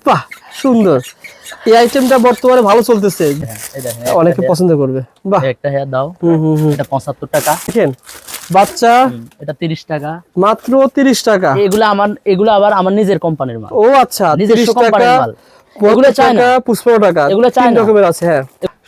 বাহ সুন্দর। এই আইটেমটা বর্তমানে ভালো চলতেছে, অনেকে পছন্দ করবে। বাহ একটা হেয়ার দাও, এটা 75 টাকা। দেখেন বাচ্চা, এটা 30 টাকা, মাত্র 30 টাকা। এগুলো আবার আমার নিজের কোম্পানির মাল। ও আচ্ছা, 30 নিজস্ব টাকা, কোম্পানির মাল। 50 টাকা, 55 টাকা, এগুলো চাই 3 না। রকমের আছে। হ্যাঁ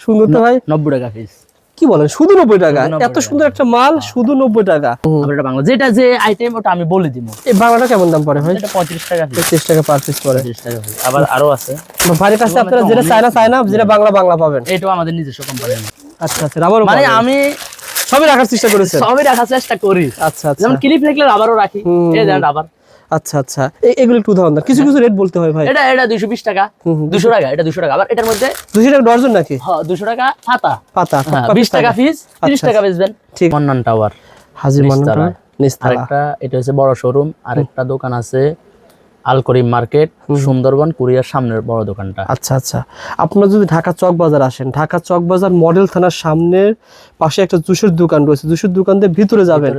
সুন্দর তো ভাই। 90 টাকা পিস। কি বলেন, শুধু 90 টাকা? 90 এত সুন্দর একটা মাল শুধু 90 টাকা। আবার এটা বাংলা, যেটা যে আইটেম ওটা আমি বলে দিব। এই বাংলাটা কেমন দাম পড়ে ভাই? এটা 35 টাকা পিস। 25 টাকা পার পিস পড়ে। 35 টাকা পিস। আবার আরো আছে ভাইয়ের কাছে আপনারা যেটা চায় না, যেটা বাংলা পাবেন। এটাও আমাদের নিজস্ব কোম্পানির মাল। আচ্ছা আচ্ছা, রাবারও মানে পাবেন। আমি সবই রাখার চেষ্টা করেছেন? সবই রাখার চেষ্টা করি। আচ্ছা আচ্ছা, যেমন ক্লিপ রাখলে আবারও রাখি, এই দেন আবার। আচ্ছা আচ্ছা, এগুলো একটু উদাহরণ দেন। কিছু রেট বলতে হয় ভাই। এটা 220 টাকা, 200 টাকা, এটা 200 টাকা। আবার এটার মধ্যে 200 টাকা ডজন নাকি? হ্যাঁ 200 টাকা পাতা। 20 টাকা পিস, 30 টাকা বেচবেন। ঠিক। মন্নান টাওয়ার, হাজী মান্নান টাওয়ার নিচতলা। আরেকটা এটা হচ্ছে বড় শোরুম। আরেকটা দোকান আছে আল করিম মার্কেট, সুন্দরবন কুরিয়ার সামনের বড় দোকানটা। আচ্ছা আচ্ছা, আপনারা যদি ঢাকা চক বাজার আসেন, ঢাকা চক বাজার মডেল থানার সামনের পাশে একটা জুসের দোকান রয়েছে। জুসের দোকান দিয়ে ভিতরে যাবেন,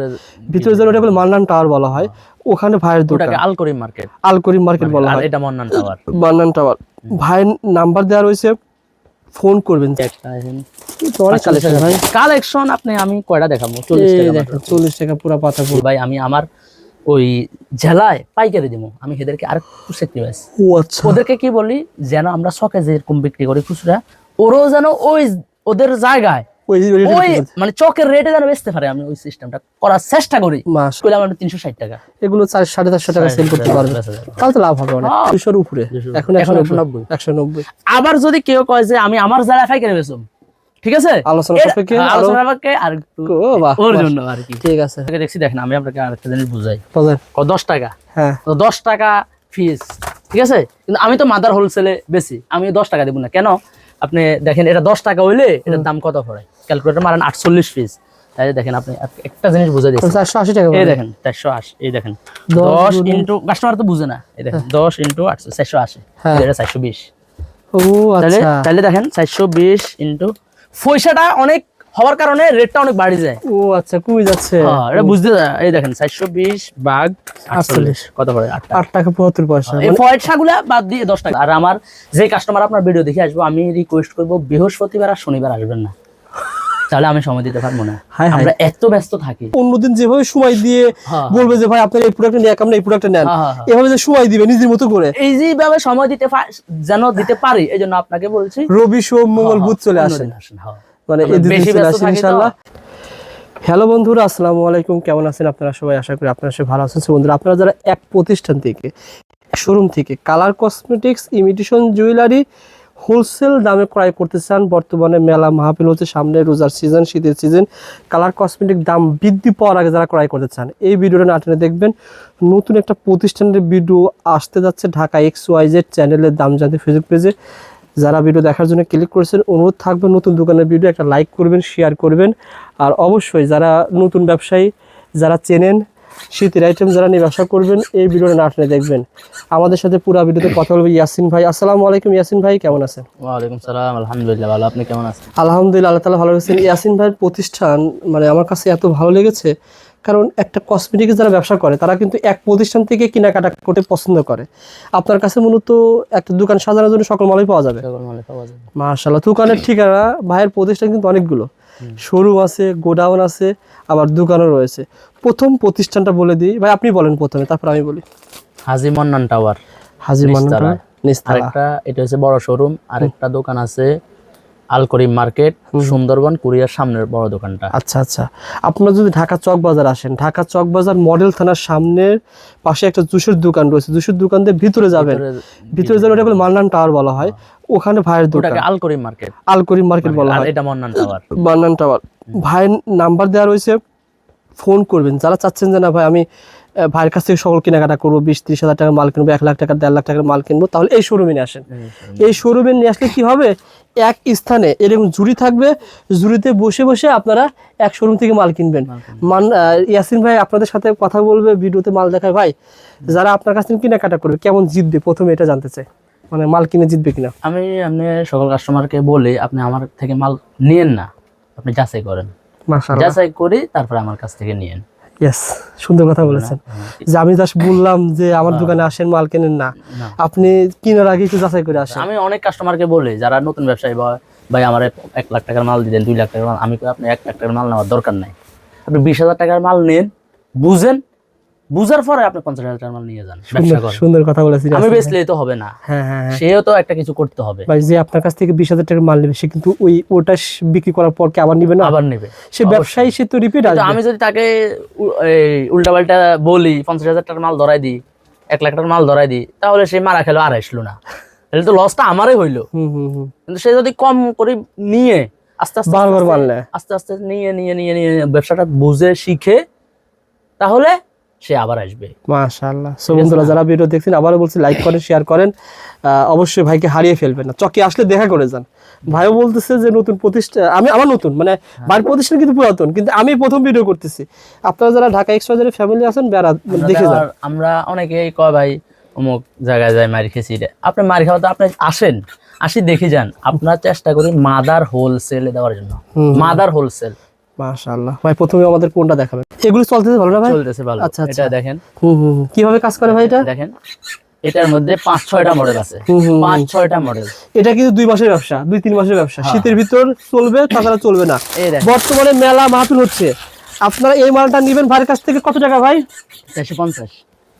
ওটা বলে মান্নান টাওয়ার বলা হয়। ওখানে ভাইয়ের দোকান, ওটাকে আল করিম মার্কেট, আল করিম মার্কেট বলা হয়। আর এটা মন্নান টাওয়ার। মান্নান টাওয়ার। ভাইয়ের নাম্বার দেওয়া রয়েছে, ফোন করবেন। অনেক কালেকশন ভাই। কালেকশন আপনি আমি কয়টা দেখাবো? 40 টাকা। 40 টাকা পুরো পাতা ফুল। ভাই আমি আমার ওই জেলায় পাইকারি দিব, আমি এদেরকে আর সেক্রিফাইস। ও আচ্ছা, ওদেরকে কি বলি, যেন আমরা শখে যেরকম বিক্রি করি খুচরা, ওরাও যেন ওই ওদের জায়গায় ওই মানে চকের রেটে যেন বেচতে পারে, আমি ওই সিস্টেমটা করার চেষ্টা করি। কইলে আমরা 360 টাকা, এগুলো 400-450 টাকা সেল করতে পারবে, তাহলে তো লাভ হবে অনেক। 200 এর উপরে, এখন 190। আবার যদি কেউ কয় যে আমি আমার জায়গায় পাইকারি বেচব, ঠিক আছে, আলোচনা সাপেক্ষে আর একটু ওর জন্য আর কি। ঠিক আছে, দেখছি। দেখেন আমি আপনাকে আরেকটা জিনিস বুঝাই। 10 টাকা, হ্যাঁ তো 10 টাকা ফিস, ঠিক আছে, কিন্তু আমি তো মাদার হোলসেলে বেশি, আমি 10 টাকা দেব না। কেন? আপনি দেখেন এটা 10 টাকা হইলে এটার দাম কত পড়ে, ক্যালকুলেটর মারেন 48 পিস। তাই দেখেন আপনি একটা জিনিস বুঝাই দিচ্ছি। 480 টাকা। এই দেখেন 480, এই দেখেন 10 ইনটু, কাস্টমার তো বুঝে না, এই দেখেন 10 ইনটু 800, 480, এটা 420। ও আচ্ছা, তাহলে দেখেন 420 ইনটু, পয়সাটা অনেক হওয়ার কারণে রেটটা অনেক বাড়ি যায়। ও আচ্ছা, কমে যাচ্ছে। হ্যাঁ, এটা বুঝতে যায়। এই দেখেন 420 ভাগ 48 কত পড়ে? 8 টাকা 75 পয়সা। এই পয়সাগুলা বাদ দিয়ে 10 টাকা। আর আমার যে কাস্টমার আপনার ভিডিও দেখে আসবো, আমি রিকোয়েস্ট করব বৃহস্পতিবার আর শনিবার আসবেন না, তাহলে আমি সময় দিতে পারবো না। আমরা এত ব্যস্ত থাকি। অন্যদিন যেভাবে সময় দিয়ে বলবে যে ভাই আপনার এই প্রোডাক্টটা নিয়ে, আমরা এই প্রোডাক্টটা নেন, এভাবে যে সময় দিবে নিজের মতো করে, এই যেভাবে সময় যেন দিতে পারি, এই জন্য আপনাকে বলছি রবি সোম মঙ্গল বুধ চলে আসেন, মানে এই দুই দিন চলে আসেন ইনশাআল্লাহ। হ্যালো বন্ধুরা, আসসালামু আলাইকুম। কেমন আছেন আপনারা সবাই? আশা করি আপনারা সবাই ভালো আছেন। বন্ধুরা, আপনারা যারা এক প্রতিষ্ঠান থেকে, শোরুম থেকে colour cosmetics, imitation jewellery wholesale দামে ক্রয় করতে চান, বর্তমানে মেলা মাহফিল হচ্ছে সামনে, রোজার সিজন, শীতের সিজন, কালার কসমেটিক দাম বৃদ্ধি পাওয়ার আগে যারা ক্রয় করতে চান, এই ভিডিওটা না টেনে দেখবেন। নতুন একটা প্রতিষ্ঠানের ভিডিও আসতে যাচ্ছে ঢাকা XYZ চ্যানেলের দাম জানতে ফেসবুক পেজে। যারা ভিডিও দেখার জন্য ক্লিক করেছেন, অনুরোধ থাকবে নতুন দোকানের ভিডিও একটা লাইক করবেন, শেয়ার করবেন। আর অবশ্যই যারা নতুন ব্যবসায়ী, যারা চেনেন শীতের আইটেম, যারা নিয়ে ব্যবসা করবেন, এই ভিডিওটা না টেনে দেখবেন। আমাদের সাথে পুরো ভিডিওতে কথা বলবে ইয়াসিন ভাই। আসসালামু আলাইকুম ইয়াসিন ভাই, কেমন আছেন? ওয়ালাইকুম সালাম, আলহামদুলিল্লাহ ভালো। আপনি কেমন আছেন? আলহামদুলিল্লাহ, আল্লাহ তাআলা ভালো আছেন। ইয়াসিন ভাইয়ের প্রতিষ্ঠান মানে আমার কাছে এত ভালো লেগেছে, কারণ একটা কসমেটিক্স যারা ব্যবসা করে তারা কিন্তু এক প্রতিষ্ঠান থেকে কেনাকাটা করতে পছন্দ করে। আপনার কাছে মূলত একটা দোকান সাজানোর জন্য সকল মালই পাওয়া যাবে। মাশাআল্লাহ। দোকানের ঠিকানা, ভাইয়ের প্রতিষ্ঠান কিন্তু অনেকগুলো শোরুম আছে, গোডাউন আছে, আবার দোকানও রয়েছে। প্রথম প্রতিষ্ঠানটা বলে দিই ভাই, আপনি বলেন প্রথমে, তারপর আমি বলি। হাজী মান্নান টাওয়ার, হাজী মান্নান টাওয়ার নিচতলা। আরেকটা এটা হচ্ছে বড় শোরুম। আরেকটা দোকান আছে আল করিম মার্কেট, সুন্দরবন কুরিয়ার সামনের বড় দোকানটা। আচ্ছা আচ্ছা, আপনারা যদি ঢাকা চক বাজার আসেন, ঢাকা চক বাজার মডেল থানার সামনের পাশে একটা জুসের দোকান রয়েছে। জুসের দোকান দিয়ে ভিতরে যাবেন, ওটা বলে মান্নান টাওয়ার বলা হয়। ওখানে ভাইয়ের দোকান, আল করিম মার্কেট, আল করিম মার্কেট বলা হয়। এটা মান্নান টাওয়ার। মান্নান টাওয়ার। ভাইয়ের নাম্বার দেওয়া রয়েছে, ফোন করবেন। যারা চাচ্ছেন যে না ভাই আমি ভাইয়ের কাছ থেকে সকল কেনাকাটা করবো, 20-30 হাজার টাকার মাল কিনবো, 1 লাখ টাকা 1.5 লাখ টাকার মাল কিনবো, তাহলে এই শোরুমে নিয়ে আসেন। এই শোরুমে নিয়ে আসলে কি হবে, এক স্থানে এরকম জুড়ি থাকবে, জুড়িতে বসে বসে আপনারা এক শোরুম থেকে মাল কিনবেন। ইয়াসিন ভাই আপনাদের সাথে কথা বলবে, ভিডিওতে মাল দেখায়। ভাই যারা আপনার কাছ থেকে কেনাকাটা করবে কেমন জিতবে, প্রথমে এটা জানতে চাই, মানে মাল কিনে জিতবে কিনা। আমি সকল কাস্টমারকে বলি, আপনি আমার থেকে মাল নিয়েন না, আপনি যাচাই করেন, যাচাই করি তারপরে আমার কাছ থেকে নিয়েন। ইয়েস, সুন্দর কথা বলেছেন। যে আমি জাস্ট বললাম যে আমার দোকানে আসেন মাল কেনেন না, আপনি কেনার আগে একটু যাচাই করে আসেন। আমি অনেক কাস্টমারকে বলি যারা নতুন ব্যবসায়ী, ভাই আমার 1 লাখ টাকার মাল দিলেন, 2 লাখ টাকার মাল, আমি কই আপনি 1 লাখ টাকার মাল নেওয়ার দরকার নাই, আপনি 20,000 টাকার মাল নেন, বুঝেন, বুঝার পরে আপনি 50,000 টাকার মাল নিয়ে যান, ব্যবসা করেন। সুন্দর কথা বলেছেন। আমি বেচলেই তো হবে না, হ্যাঁ হ্যাঁ, সেও তো একটা কিছু করতে হবে। ভাই যে আপনার কাছ থেকে 20,000 টাকার মাল নেবে, সে কিন্তু ওটা বিক্রি করার পর কি আবার নিবে না? আবার নেবে। সে ব্যবসায়ী, সে তো রিপিট আসবে। আমি যদি তাকে উল্টা পাল্টা বলি, 50,000 টাকার মাল ধরাই দিই, 1 লাখ টাকার মাল ধরাই দিই, তাহলে সে মারা খেলো আর আসলো না, তাহলে তো লসটা আমারই হইলো। কিন্তু সে যদি কম করে নিয়ে আস্তে আস্তে বারবার মানলে, আস্তে আস্তে নিয়ে নিয়ে নিয়ে নিয়ে ব্যবসাটা বুঝে শিখে, তাহলে সে আবার আসবে। মাশাআল্লাহ। সো বন্ধুরা যারা ভিডিও দেখছেন, আবারও বলছি লাইক করেন, শেয়ার করেন, অবশ্যই ভাইকে হারিয়ে ফেলবেন না, চকে আসলে দেখা করে যান। ভাইও বলতেছে যে নতুন প্রতিষ্ঠান, আমার নতুন মানে ভাইয়ের প্রতিষ্ঠান কিন্তু পুরাতন, কিন্তু আমি প্রথম ভিডিও করতেছি। আপনারা যারা ঢাকা এক্সপোজারের ফ্যামিলি আছেন, বেড়া দেখে যান। আমরা অনেকেই কয় ভাই অমুক জায়গায় যায় মার খেয়েছি, আপনি মার খাওয়া তো আপনি আসি দেখে যান। আপনার চেষ্টা করি মাদার হোলসেলে দেওয়ার জন্য, মাদার হোলসেল। মাশাআল্লাহ। ভাই প্রথমে আমাদের কোনটা দেখাবেন? এগুলো চলতেছে ভালো না ভাই? চলতেছে ভালো। আচ্ছা এটা দেখেন কিভাবে কাজ করে ভাই। এটা দেখেন, এটার মধ্যে 5-6টা মডেল আছে, 5-6টা মডেল। এটা কিন্তু 2 মাসের ব্যবসা, 2-3 মাসের ব্যবসা, শীতের ভিতর চলবে, তাছাড়া চলবে না। বর্তমানে মেলা মাহফিল হচ্ছে, আপনারা এই মালটা নেবেন ভাইয়ের কাছ থেকে। কত টাকা ভাই? 450।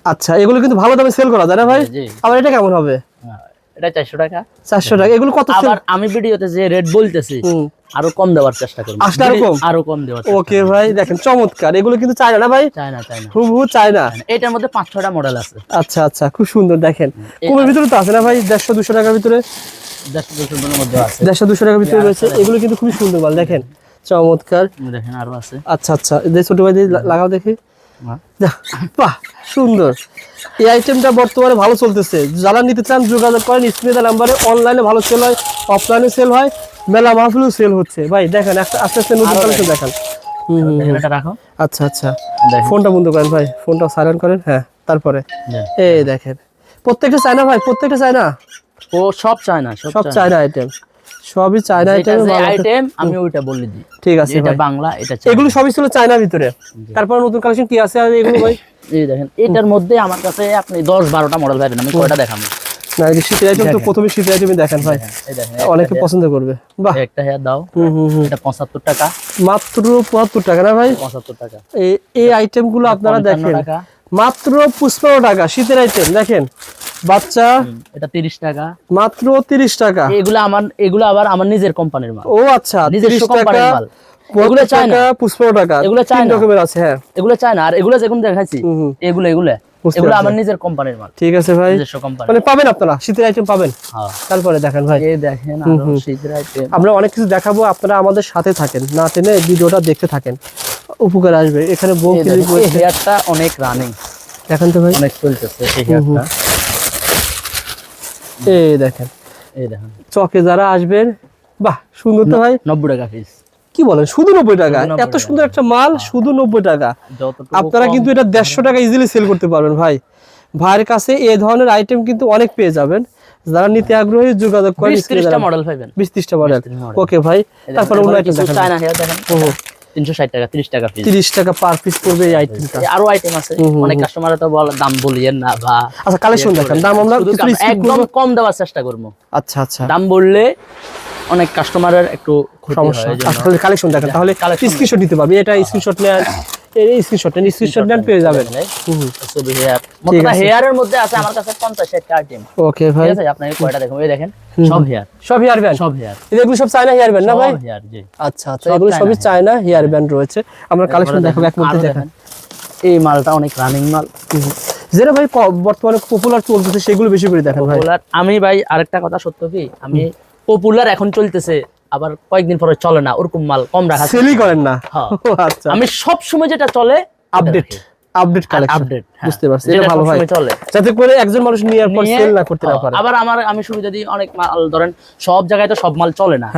আচ্ছা, এগুলো কিন্তু ভালো দামে সেল করা যায় না ভাই? আবার এটা কেমন হবে? এটা 400 টাকা। 400 টাকা। এগুলো কত? আবার আমি ভিডিওতে যে রেট বলতেছি আরো কম দেওয়ার চেষ্টা করব, আসলে আরো কম দেওয়ার। ওকে ভাই, দেখেন চমৎকার। এগুলো কিন্তু চায়না না ভাই? চায়না হুবহু চায়না। এটার মধ্যে 5-6টা মডেল আছে। আচ্ছা আচ্ছা, খুব সুন্দর। দেখেন কমের ভিতরে তো আছে না ভাই? 150-200 টাকার ভিতরে, 150-200 মধ্যে আছে, 150-200 টাকার ভিতরে রয়েছে। এগুলো কিন্তু খুবই সুন্দর মাল, দেখেন চমৎকার। দেখেন আরো আছে। আচ্ছা আচ্ছা, এই ছোট ভাই লাগাও দেখি। বাহ, সুন্দর। এই আইটেমটা বর্তমানে ভালো চলতেছে, যারা নিতে চান যোগাযোগ করেন স্ক্রিনে দেওয়া নাম্বারে। অনলাইনে ভালো সেল হয়, অফলাইনে সেল হয়, মেলা মাহফিলেও সেল হচ্ছে। ভাই দেখেন আস্তে আস্তে নতুন কালেকশন দেখান। এটা রাখো। আচ্ছা আচ্ছা, ফোনটা বন্ধ করেন ভাই, ফোনটা সাইলেন্ট করেন। হ্যাঁ, তারপরে এই দেখেন প্রত্যেকটা চায়না ভাই, প্রত্যেকটা চায়না। ও সব চায়না, সব চায়না আইটেম, সবই চায়না আইটেম। আমি ওইটা বলে দিই, ঠিক আছে এটা বাংলা, এটা এগুলো সবই ছিল চায়নার ভিতরে। তারপর নতুন কালেকশন কি আছে আর এগুলো ভাই? এই দেখেন, এটার মধ্যে আমার কাছে আপনি 10-12টা মডেল পাবেন। আমি কয়টা দেখাবো না? শীতের আইটেম তো প্রথমে শীতের আইটেমই দেখেন ভাই, অনেকে পছন্দ করবে। বাহ, একটা হেয়ার দাও। এটা 75 টাকা, মাত্র 75 টাকা না ভাই? 75 টাকা। এই আইটেম গুলো আপনারা দেখেন মাত্র 55 টাকা। শীতের আইটেম দেখেন, বাচ্চা, এটা 30 টাকা, মাত্র 30 টাকা। এগুলো আবার আমার নিজের কোম্পানির মাল। ও আচ্ছা, নিজস্ব কোম্পানির মাল। এগুলো চায়না, 55 টাকা। এগুলো চায়না রকমের আছে। হ্যাঁ, এগুলো চায়না। আর এগুলো যেগুলো দেখাইছি, এগুলো আমার নিজের কোম্পানির মাল। ঠিক আছে ভাই, নিজস্ব কোম্পানি মানে পাবেন আপনারা, শীতের আইটেম পাবেন। তারপরে দেখেন ভাই, এই দেখেন আরো শীতের আইটেম। আমরা অনেক কিছু দেখাবো, আপনারা আমাদের সাথে থাকেন, না টেনে ভিডিওটা দেখতে থাকেন, উপকার আসবে। এখানে বউ ক্লিপ, এই হেয়ারটা অনেক রানিং, দেখেন তো ভাই, অনেক চলতেছে এই হেয়ারটা। এই দেখেন চকে যারা আসবেন, বাহ সুন্দর তো ভাই। 90 টাকা পিস। কি বলেন, শুধু 90 টাকা? এত সুন্দর একটা মাল শুধু 90 টাকা। আপনারা কিন্তু এটা 150 টাকা ইজিলি সেল করতে পারবেন ভাই। ভাইয়ের কাছে এই ধরনের আইটেম কিন্তু অনেক পেয়ে যাবেন। যারা নিতে আগ্রহী যোগাযোগ করেন। 20-30টা মডেল পাবেন, 20-30টা মডেল। ওকে ভাই, তারপর অন্য আইটেম দেখেন। চায়না হেয়ার দেখেন, 360 টাকা, 30 টাকা পিস। 30 টাকা পার পিস পড়বে এই আইটেমটা। আরো আইটেম আছে, অনেক কাস্টমার তো বলে দাম বলিয়েন না বা। আচ্ছা, কালেকশন দেখেন, দাম আমরা একদম কম দেওয়ার চেষ্টা করব। আচ্ছা আচ্ছা, দাম বললে অনেক কাস্টমারের একটু সমস্যা হয়। আসলে কালেকশন দেখেন, তাহলে স্ক্রিনশট নিতে পারবে। এটা স্ক্রিনশট নেন, এই স্ক্রিনশট নেন, পেয়ে যাবেন। ছবি হেয়ার, মোটা হেয়ারের মধ্যে আছে আমার কাছে 50-60টা আইটেম। ওকে ভাই, ঠিক আছে, আপনাকে কয়টা দেখুন। এই দেখেন, সব হেয়ার, সব হেয়ার ব্যান্ড, সব হেয়ার। এগুলো সব চায়না হেয়ার ব্যান্ড না ভাই? হেয়ার, জি। আচ্ছা আচ্ছা, এগুলো সবই চায়না হেয়ার ব্যান্ড রয়েছে। আমরা কালেকশন দেখাবো এক মিনিটে। দেখেন এই মালটা অনেক রানিং মাল, যেটা ভাই বর্তমানে পপুলার চলতেছে, সেগুলো বেশি করে দেখেন ভাই। আমি ভাই আরেকটা কথা সত্য কি, আমি পপুলার এখন চলতেছে, আবার কয়েকদিন পরে চলে না, ওরকম মাল কম রাখা সেলই করেন না। আচ্ছা, আমি সব সময় যেটা চলে আপডেট কালেকশন, আপডেট, বুঝতে পারছি। এটা ভালো ভাই, চলে, যাতে করে একজন মানুষ নিয়ে আর পর সেল না করতে না পারে। আবার আমি সুবিধা দিই, অনেক মাল ধরেন সব জায়গায় তো সব মাল চলে না।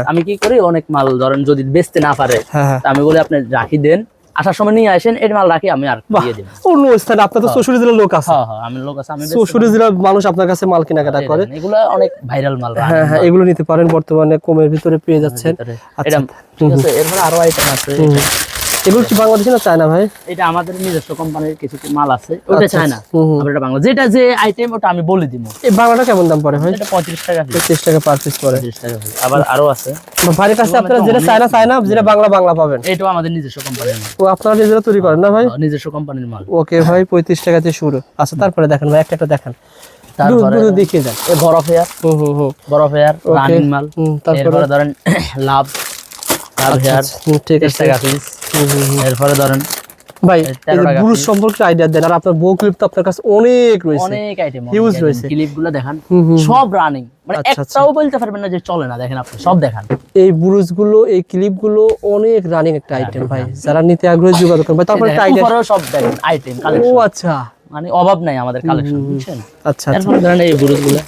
আমি কি করি, অনেক মাল ধরেন যদি বেচতে না পারে, আমি বলি আপনি রাখি দেন, আসার সময় নিয়ে আসেন, এই মাল রাখি আমি আর দিয়ে দিই। অন্য স্থানে আপনার তো 64 জেলার লোক আছে। হ্যাঁ, আমি লোক আছে, আমি 64 জেলার মানুষ আপনার কাছে মাল কেনাকাটা করে। এগুলো অনেক ভাইরাল মাল। হ্যাঁ হ্যাঁ, এগুলো নিতে পারেন, বর্তমানে কমের ভিতরে পেয়ে যাচ্ছেন। আচ্ছা, ঠিক আছে। এরপর আরো আইটেম আছে, এগুলো কি বাংলাদেশি না চায়না ভাই? এটা আমাদের নিজস্ব কোম্পানির কিছু মাল আছে, ওটা চায়না। আবার এটা বাংলা, যেটা যে আইটেম ওটা আমি বলে দিব। এই বাংলাটা কেমন দাম পড়ে ভাই? এটা 35 টাকা পিস। 35 টাকা পার পিস পড়ে। 35 টাকা পিস। আবার আরো আছে ভাইয়ের কাছে আপনারা যেটা চায়না চায়না, যেটা বাংলা বাংলা পাবেন। এটাও আমাদের নিজস্ব কোম্পানির মাল। ও আপনারা নিজেরা তৈরি করেন না ভাই? নিজস্ব কোম্পানির মাল। ওকে ভাই, 35 টাকা থেকে শুরু। আচ্ছা, তারপরে দেখেন ভাই, একটা দেখান, তারপরে দেখিয়ে দেন। এই বরফ হেয়ার, বরফ হেয়ার রানিং মাল। তারপরে ধরেন লাভ হেয়ার, ঠিক 30 আছে টাকা পিস। এরপরে ধরেন ভাই, এই ব্রুশ সম্পর্কে আইডিয়া দেন। আর আপনার বউ ক্লিপ তো আপনার কাছে অনেক রয়েছে, অনেক আইটেম হিউজ রয়েছে। ক্লিপগুলো দেখেন, সব রানিং, মানে একটাও বলতে পারবেন না যে চলে না। দেখেন আপনি সব দেখান। এই ব্রুশ গুলো, এই ক্লিপ গুলো অনেক রানিং একটা আইটেম ভাই, যারা নিতে আগ্রহী যোগাযোগ করবেন। তারপরে একটা আইডিয়া, সব দেখেন আইটেম ও কালেকশন। আচ্ছা, মানে অভাব নাই আমাদের কালেকশন, বুঝছেন? আচ্ছা এরপর ধরেন এই ব্রুশগুলো,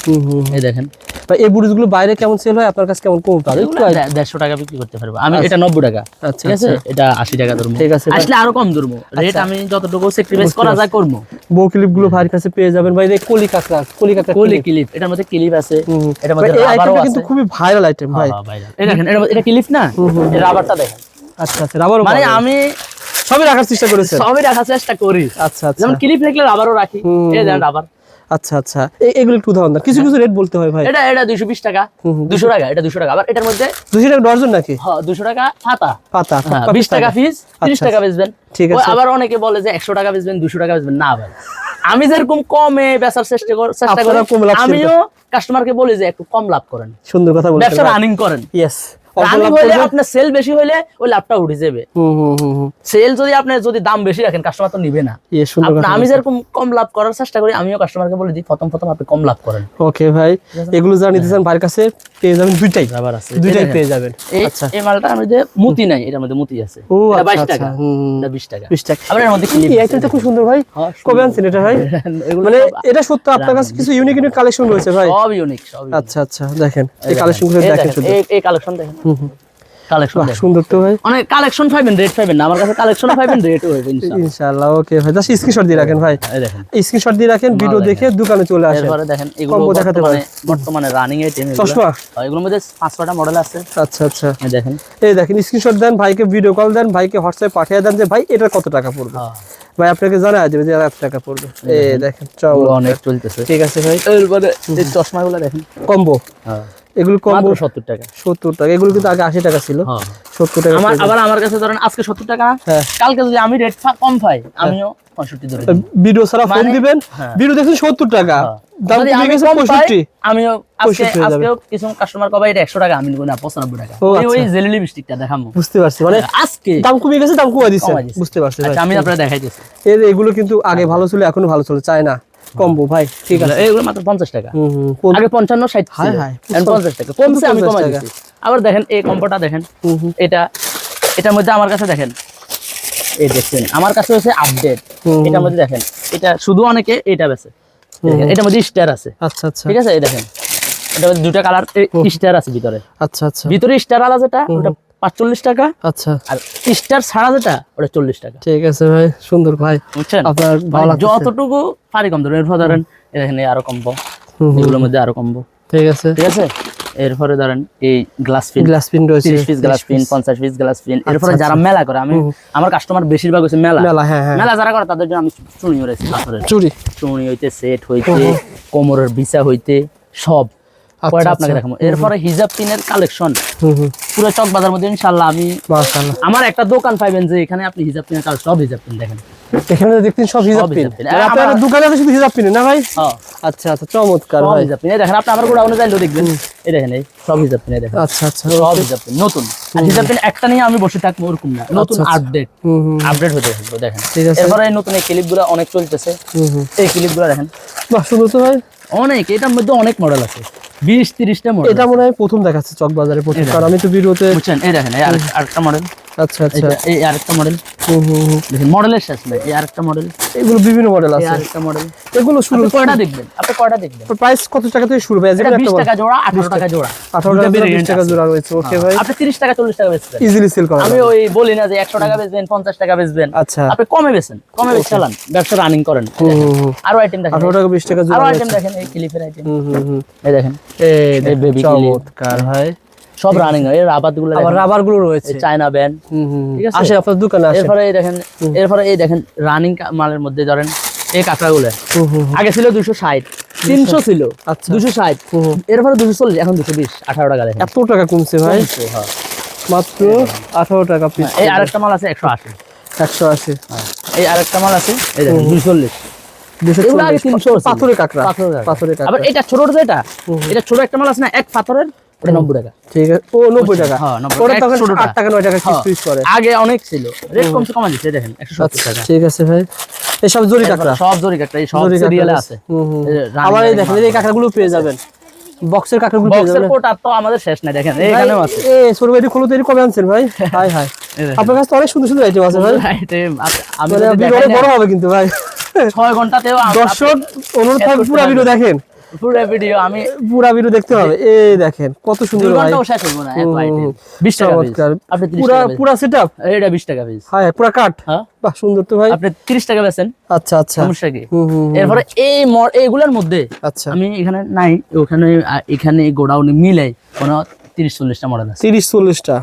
এই দেখেন ভাই, এই ব্রুশ গুলো বাইরে কেমন সেল হয়, আপনার কাছে কেমন কম পাবে? 150 টাকা বিক্রি করতে পারবো আমি। এটা 90 টাকা, ঠিক আছে? এটা 80 টাকা ধরবো, ঠিক আছে। আসলে আরো কম ধরবো রেট, আমি যতটুকু স্যাক্রিফাইস করা যায় করবো। বউ ক্লিপ গুলো ভাইয়ের কাছে পেয়ে যাবেন ভাই। এই কলি কাঁকড়া কোলি ক্লিপ, এটার মধ্যে ক্লিপ আছে, এটার মধ্যে এই রাবারও আইটেমটা আছে। কিন্তু খুবই ভাইরাল আইটেম ভাই। এই দেখেন, এটা ক্লিপ না, এই রাবারটা দেখেন। আচ্ছা আচ্ছা, রাবারও মানে আমি সবই রাখার চেষ্টা করেছেন? সবই রাখার চেষ্টা করি। আচ্ছা আচ্ছা, যেমন ক্লিপ রাখলে রাবারও রাখি, এই দেখেন রাবার। আচ্ছা আচ্ছা, এগুলো একটু উদাহরণ দেন, কিছু কিছু রেট বলতে হয় ভাই। এটা 220 টাকা, 200 টাকা, এটা 200 টাকা। আবার এটার মধ্যে 200 টাকা ডজন নাকি? হ্যাঁ 200 টাকা পাতা, পাতা 20 টাকা পিস, 30 টাকা বেচবেন। ঠিক আছে। আবার অনেকে বলে যে 100 টাকা বেচবেন, 200 টাকা বেচবেন। না ভাই, আমি যেরকম কমে বেচার চেষ্টা করি, আমিও কাস্টমারকে বলি যে একটু কম লাভ করেন, সুন্দর কথা বলছেন, ব্যবসা রানিং করেন। ইয়েস, রানিং হলে আপনার সেল বেশি হলে ওই লাভটা উঠে যাবে। সেল যদি আপনি যদি দাম বেশি রাখেন, কাস্টমার তো নিবে না। আমি যেরকম কম লাভ করার চেষ্টা করি, আমিও কাস্টমারকে বলে দিই প্রথম আপনি কম লাভ করেন। ওকে ভাই, এগুলো যা নিতে চান ভাইয়ের কাছে পেয়ে যাবেন, দুইটাই রাবার আছে, দুইটাই পেয়ে যাবেন। আচ্ছা, এই মালটার মধ্যে মুতি নাই, এটার মধ্যে মুতি আছে। ও এটা 22 আচ্ছা টাকা, এটা 20 টাকা। 20 টাকা। আবার এর মধ্যে ক্লিপ, এই আইটেমটা খুব সুন্দর ভাই। কবে আনছেন এটা ভাই? মানে এটা সত্য আপনার কাছে কিছু ইউনিক ইউনিক কালেকশন রয়েছে ভাই? সব ইউনিক, সব। আচ্ছা আচ্ছা, দেখেন এই কালেকশনগুলো দেখেন শুধু। এই কালেকশন দেখেন, কালেকশন দেখেন, সুন্দর তো ভাই। অনেক কালেকশন পাবেন, রেট পাবেন না। আমার কাছে কালেকশন পাবেন, রেটও হবে ইনশাআল্লাহ। ইনশাআল্লাহ। ওকে ভাই, জাস্ট স্ক্রিনশট দিয়ে রাখেন ভাই, এই দেখেন স্ক্রিনশট দিয়ে রাখেন, ভিডিও দেখে দোকানে চলে আসেন। এরপরে দেখেন এগুলো বর্তমানে রানিং আইটেম, চশমা, এগুলোর মধ্যে 5-6টা মডেল আছে। আচ্ছা আচ্ছা, এই দেখেন, স্ক্রিনশট দেন ভাইকে, ভিডিও কল দেন ভাইকে, হোয়াটসঅ্যাপে পাঠিয়ে দেন যে ভাই এটা কত টাকা পড়বে, ভাই আপনাকে জানায় দেবে যে এত টাকা পড়বে। এই দেখেন অনেক চলতেছে, ঠিক আছে ভাই। এরপরে এই চশমাগুলো দেখেন, কম্বো, এগুলো কম্বো 70 টাকা। 70 টাকা, এগুলো কিন্তু আগে 80 টাকা ছিল, 70 টাকা। আবার আমার কাছে ধরেন আজকে 70 টাকা, কালকে যদি আমি রেট কম পাই, আমিও 65 ধরে দিই। ভিডিও ছাড়া ফোন দিবেন, ভিডিও দেখুন 70 টাকা, দাম কমে গেছে 65, আমিও আজকেও কিছু কাস্টমার কবে এটা 100 টাকা, আমি নিব না 95 টাকা। ওই জেলি লিপস্টিকটা দেখামু, বুঝতে পারছি, মানে আজকে দাম কমে গেছে, দাম কমাই দিছে, বুঝতে পারছি ভাই। আচ্ছা, আমি আপনাদের দেখাইতেছি। এগুলো কিন্তু আগে ভালো ছিল, এখনো ভালো চলে, চায় না কম্বো ভাই, ঠিক আছে। এগুলো মাত্র 50 টাকা, আগে 55-60 ছিল, এখন 50 টাকা কমছে, আমি কমাই দিয়েছি। আবার দেখেন এই কম্বোটা দেখেন, এটার মধ্যে আমার কাছে দেখেন, এই দেখছেন আমার কাছে হচ্ছে আপডেট। এটার মধ্যে দেখেন, এটা শুধু অনেকে এটা বেচে, এটার মধ্যে স্টার আছে। আচ্ছা আচ্ছা, ঠিক আছে। এই দেখেন, এটার মধ্যে দুটো কালার স্টার আছে ভিতরে। আচ্ছা আচ্ছা, ভিতরে স্টার আলা যেটা ওটা 45 টাকা, আচ্ছা, আর স্টার ছাড়া যেটা ওটা 40 টাকা। ঠিক আছে ভাই, সুন্দর ভাই, বুঝছেন? আপনার ভালো লাগছে, যতটুকু পারি কম ধরেন। এরপর ধরেন এই দেখেন, আরো কম্বো, এগুলোর মধ্যে আরো কম্বো, ঠিক আছে, ঠিক আছে। এরপরে ধরেন এই গ্লাস পিন রয়েছে, 30 piece glass pin, 50 piece glass pin. এরপরে যারা মেলা করে, আমার কাস্টমার বেশিরভাগ হচ্ছে মেলা, মেলা যারা করে তাদের জন্য আমি চুনি রয়েছে, চুনি হইতে, সেট হইতে, কোমরের বিছা হইতে, সব কয়টা আপনাকে দেখাবো। এরপরে হিজাব পিনের কালেকশন পুরো চক বাজার মধ্যে ইনশাআল্লাহ আমি আমার একটা দোকান পাইবেন যে এখানে আপনি হিজাব পিনের কালেকশন, সব হিজাব পিন দেখেন, এখানে দেখতেন সব হিজাব পিন। আপনার দোকানে আছে শুধু হিজাব পিন না ভাই? আচ্ছা আচ্ছা, চমৎকার ভাই, হিজাব পিন দেখেন। আপনি আমার গোডাউনে যাইলেও দেখবেন, এই দেখেন এই সব হিজাব পিন দেখেন। আচ্ছা আচ্ছা, সব হিজাব পিন নতুন। আর হিজাব পিন একটা নিয়ে আমি বসে থাকবো ওরকম না, নতুন আপডেট হতে থাকবে দেখেন। এরপরে এই নতুন এই ক্লিপগুলো অনেক চলতেছে, এই ক্লিপগুলো দেখেন, বাহ সুন্দর তো ভাই, অনেক। এটার মধ্যে অনেক মডেল আছে, 20-30টা মডেল। এটা মনে হয় প্রথম দেখাচ্ছে চক বাজারে প্রথম, কারণ আমি তো ভিডিওতে, বুঝছেন? এই দেখেন, এই আরেকটা মডেল। আচ্ছা আচ্ছা, এই আরেকটা মডেল, দেখেন মডেলের শেষ নাই, এই আরেকটা মডেল, এগুলো বিভিন্ন মডেল আছে, আরেকটা মডেল। এগুলো শুরু কয়টা দেখবেন আপনি, কয়টা দেখবেন? প্রাইস কত টাকা থেকে শুরু ভাই? এটা 20 টাকা জোড়া, 18 টাকা জোড়া, 18 টাকা 20 টাকা জোড়া রয়েছে। ওকে ভাই, আপনি 30 টাকা 40 টাকা বেচবেন, ইজিলি সেল করেন। আমি ওই বলি না যে 100 টাকা বেচবেন, 50 টাকা বেচবেন। আচ্ছা, আপনি কমে বেচেন, কমে বেচে চালান, ব্যবসা রানিং করেন। আরো আইটেম দেখেন, 18 টাকা 20 টাকা জোড়া, আরো আইটেম দেখেন, এই ক্লিপের আইটেম, এই দেখেন, এই বেবি ক্লিপ, চমৎকার ভাই, সব রানিং এই রাবার গুলো আবার রাবার গুলো রয়েছে, চায়না ব্যান্ড। ঠিক আছে, আসেন আপনার দোকানে আসেন। এরপরে এই দেখেন রানিং মালের মধ্যে ধরেন এই কাঁকড়াগুলো আগে ছিল 260, 300 ছিল, আচ্ছা 260, এরপরে 240, এখন 220, 18 টাকা দেখেন। এত টাকা কমছে ভাই, হ্যাঁ। মাত্র 18 টাকা পিস। এই আরেকটা মাল আছে 180, 180, এই আরেকটা মাল আছে এই দেখেন 240। এগুলো আগে 300 ছিল। পাথরের কাঁকড়া, পাথরের আবার কাঁকড়া। এটা ছোট যেটা, এটা ছোট একটা মাল আছে না এক পাথরের, ওটা 90 টাকা। ঠিক আছে, ও 90 টাকা। হ্যাঁ, 90 ওটা টাকা, তখন ছোটটা। 8 টাকা 9 টাকা হ্যাঁ। পিস করে। আগে অনেক ছিল, রেট কমছে, কমা দিচ্ছে দেখেন 170 টাকা। ঠিক আছে ভাই, এই সব জরি কাঁকড়া, সব জরি কাঁকড়া, এই সব জরি কাঁকড়া সিরিয়ালে আছে। আবার এই দেখেন এই কাঁকড়াগুলো পেয়ে যাবেন, বক্সের কাঁকড়াগুলো পেয়ে বক্সের যাবেন। কোট আর তো আমাদের শেষ নাই, দেখেন এইখানেও আছে। এই ছোট ভাই খোলো তো, এর কবে আনছেন ভাই? হাই হাই, আপনার কাছে তো অনেক সুন্দর সুন্দর আইটেম আছে ভাই। আমি মানে যদি ভিডিও দেখাই না, বড় হবে কিন্তু ভাই। 6 ঘন্টাতেও দর্শক অনুরোধ থাকবে পুরো ভিডিও দেখেন, পুরো ভিডিও আমি পুরো ভিডিও দেখতে হবে। এই দেখেন কত 2 সুন্দর ভাই, ঘন্টাও শেষ করব না এত আইটেম। 20 টাকা পিস, চমৎকার। আপনি 30 পুরা টাকা পিস, পুরা সেটআপ, এটা 20 টাকা পিস। হ্যাঁ পুরা কাট, হ্যাঁ, বাহ সুন্দর তো ভাই। আপনি 30 টাকা বেচেন, আচ্ছা আচ্ছা, সমস্যা কি? হুম হুম, এরপরে এই এইগুলোর মধ্যে আচ্ছা আমি এখানে নাই, ওখানে এখানে গোডাউনে মিলাই কোনো 30-40টা মডেল আছে। 30-40টা।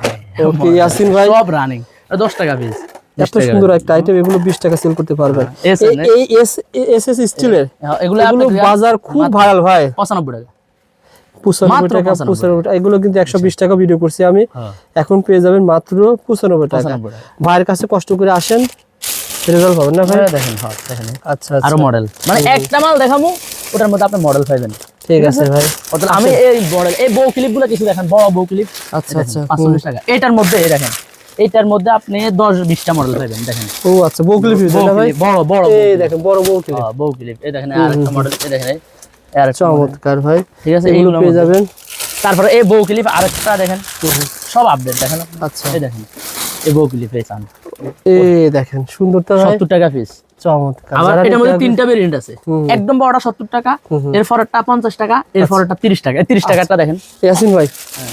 ওকে ইয়াসিন ভাই, সব রানিং, 10 টাকা পিস। এত সুন্দর একটা আইটেম, এগুলো 20 টাকা সেল করতে পারবেন। এস এই এস স্টিলের এগুলো এগুলো আপনার বাজার খুব ভাইরাল ভাই। 95 টাকা। 95 টাকা, 95 টাকা। এগুলো কিন্তু 120 টাকা ভিডিও করছি আমি, এখন পেয়ে যাবেন মাত্র 95 টাকা। 95 টাকা। ভাইয়ের কাছে কষ্ট করে আসেন, রেজাল্ট পাবেন না ভাই। দেখেন, হ্যাঁ দেখেন, আচ্ছা আরো আচ্ছা, মডেল, মানে একটা মাল দেখামু ওটার মধ্যে আপনি মডেল পাবেন। ঠিক আছে ভাই। অর্থাৎ আমি এই মডেল, এই বউ ক্লিপগুলো কিছু দেখেন, বড় বউ ক্লিপ, আচ্ছা আচ্ছা, 45 টাকা। এটার মধ্যে এই দেখেন, এটার মধ্যে আপনি 10-20টা মডেল পাবেন দেখেন। ও আচ্ছা, বউক্লিপ না ভাই, বড় বড় এই দেখেন বড় বউক্লিপ, বউ ক্লিপ, এই দেখেন আরেকটা মডেল, এই দেখেন আরেকটা model। চমৎকার ভাই, ঠিক আছে, এগুলো এইগুলো পেয়ে যাবেন। তারপরে এই বউ ক্লিপ আরেকটা দেখেন, সব আপডেট দেখেন আপনি। আচ্ছা, এই দেখেন এই বউ ক্লিপ এই চান, এই দেখেন সুন্দরটা ভাই, 70 টাকা পিস। চমৎকার। আবার যারা এটার মধ্যে নিতে 3টা ভেরিয়েন্ট আছে, একদম বড়টা 70 টাকা, এরপরেরটা 50 টাকা, এরপরেরটা 30 টাকা। এই 30 টাকাটা দেখেন। ইয়াসিন ভাই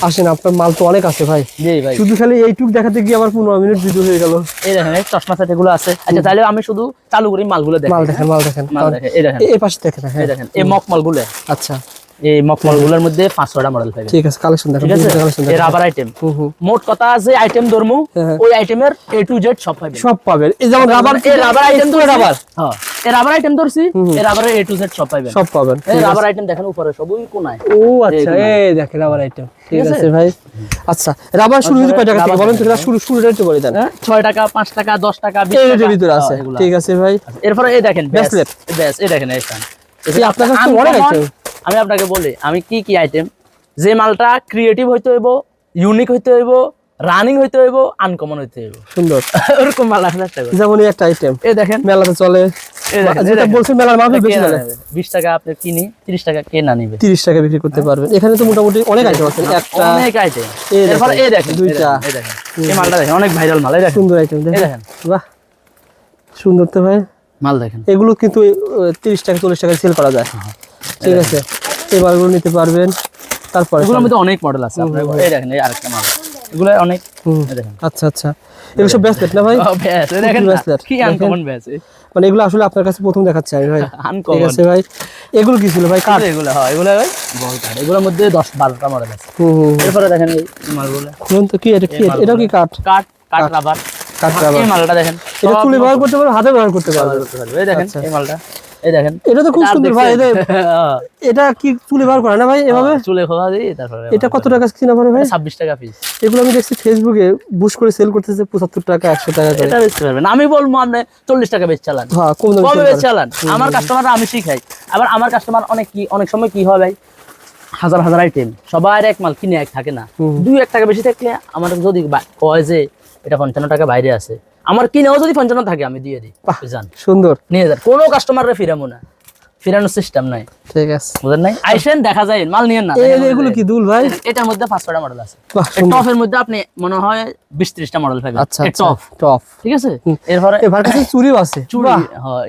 আসেন, আপনার মাল তো অনেক আছে ভাই, জি ভাই, শুধু খালি এইটুক দেখাতে গিয়ে আমার 15 মিনিট ভিডিও হয়ে গেল। এই দেখেন এই চশমা সেট এগুলো আছে। আচ্ছা তাহলে আমি শুধু চালু করি মালগুলো দেখেন। মাল দেখেন, মাল দেখেন, মাল দেখেন, এই দেখেন, এই পাশে দেখেন, এই হ্যাঁ দেখেন এই মক মালগুলো, আচ্ছা এই মক মালগুলোর মধ্যে 5-6টা মডেল পাবেন। ঠিক আছে, কালেকশন দেখেন, ঠিক আছে, কালেকশন এই দেখেন। রাবার আইটেম, হুম হুম, মোট কথা আছে আইটেম ধরমু, হ্যাঁ। ওই আইটেমের A to Z সব পাবেন। সব পাবেন। এই যেমন রাবার, এই রাবার আইটেম তো রাবার হ্যাঁ, এই রাবার আইটেম ধরছি, এই রাবারের A to Z সব পাবেন। সব পাবেন। এই রাবার আইটেম দেখেন উপরে সবই কোনায়। ও আচ্ছা, এইগুলো। এই দেখেন রাবার আইটেম। ঠিক আছে? আছে ভাই, আচ্ছা রাবার শুরু হচ্ছে কয় টাকা থেকে বলেন তো, শুরুটা একটু বলে দেন। 6 টাকা, 5 টাকা, 10 টাকা, 20 এই টাকা রেটের ভিতরে আছে। এগুলো ঠিক আছে ভাই, এরপরে এই দেখেন Bracelet। ব্যাস, এই দেখেন এই স্থান। এই আপনার কাছে তো অনেক Uncommon, item। আমি আপনাকে বলি আমি কি কি আইটেম, যে মালটা ক্রিয়েটিভ হইতে হইব, ইউনিক হইতে হইব, রানিং হইতে হইব, আনকমন হইতে হইব, সুন্দর। ওরকম মাল আসলে চেষ্টা করি। যেমন এই একটা আইটেম এই দেখেন, মেলাতে চলে, এই দেখেন, যেটা বলছেন মেলার মাঝে বেশি চলে, 20 টাকা আপনি কিনি, 30 টাকা কে না নিবে, 30 টাকা বিক্রি করতে পারবেন। এখানে তো মোটামুটি অনেক আইটেম আছে, একটা অনেক আইটেম। এই দেখেন, এরপরে এই দেখেন, দুইটা। এই দেখেন এই মালটা দেখেন, অনেক ভাইরাল মাল, এই দেখেন, সুন্দর আইটেম এই দেখেন, দেখেন বাহ সুন্দর তো ভাই। মাল দেখেন। এগুলো কিন্তু 30 টাকা 40 টাকা সেল করা যায়। ঠিক আছে, এই মালগুলো নিতে পারবেন। তারপরে এগুলোর মধ্যে অনেক মডেল আছে আপনার, এই দেখেন এই আরেকটা মাল, এগুলো অনেক, এই দেখেন আচ্ছা আচ্ছা, এগুলো সব ব্যাসলেট না ভাই? ব্যাস, এই দেখেন না, bracelet, কি আনকমন ব্যাস, মানে এগুলো আসলে আপনার কাছে প্রথম দেখাচ্ছি আমি ভাই। ঠিক আনকমন আছে ভাই, এগুলো কি ছিল ভাই? কাঠ? এগুলো, হ্যাঁ এগুলো ওই বল কাঠ, এগুলোর মধ্যে 10-12টা মডেল আছে। হুম, এরপরে দেখেন এই মালগুলো, খুলুন তো, কি এটা? কি এটাও কি কাঠ? কাঠ, কাঠ রাবার, কাঠ রাবার। এই মালটা দেখেন, এটা চুলে ব্যবহার করতে পারবে, হাতে ব্যবহার করতে পারবে। এই দেখেন এই মালটা, এই দেখেন এটা তো খুব আর সুন্দর ভাই। দেখছেন? এটা কি চুলে ব্যবহার করে না ভাই এভাবে? চুলে খোলা দিই, তারপরে এটা কত টাকা কিনা পড়ে ভাই? 26 টাকা পিস। এগুলো আমি দেখছি ফেসবুকে বুশ করে সেল করতেছে 75 টাকা 100 টাকা করে। এটা বেচতে পারবেন, আমি বলবো আপনি 40 টাকা বেচ চালান, হ্যাঁ, কম দামে কমে sell বেচ করে। চালান। আমার কাস্টমাররা আমি শিখাই, আবার আমার কাস্টমার অনেক সময় কি হয় ভাই, হাজার হাজার আইটেম, সবার এক মাল কিনে এক থাকে না, 2-1 টাকা বেশি থাকলে আমার যদি কয় যে এটা 55 টাকা বাইরে আছে, আমার কিনেও যদি 55 থাকে আমি দিয়ে দিই, জান সুন্দর। নিয়ে যান, কোনো কাস্টমাররে ফিরামো না, ফিরানোর সিস্টেম নাই, ঠিক আছে, বুঝেন নাই? আইসেন দেখা যায়, মাল নিয়েন না। এগুলো কি দুল ভাই? এটার মধ্যে 5-6টা মডেল আছে। বাহ, সুন্দর। টপের মধ্যে আপনি মনে হয় 20-30টা মডেল পাবেন। আচ্ছা এই আচ্ছা, টপ, টপ। ঠিক আছে। এরপরে এবার কাছে চুড়িও আছে। চুড়ি, বাহ, হ্যাঁ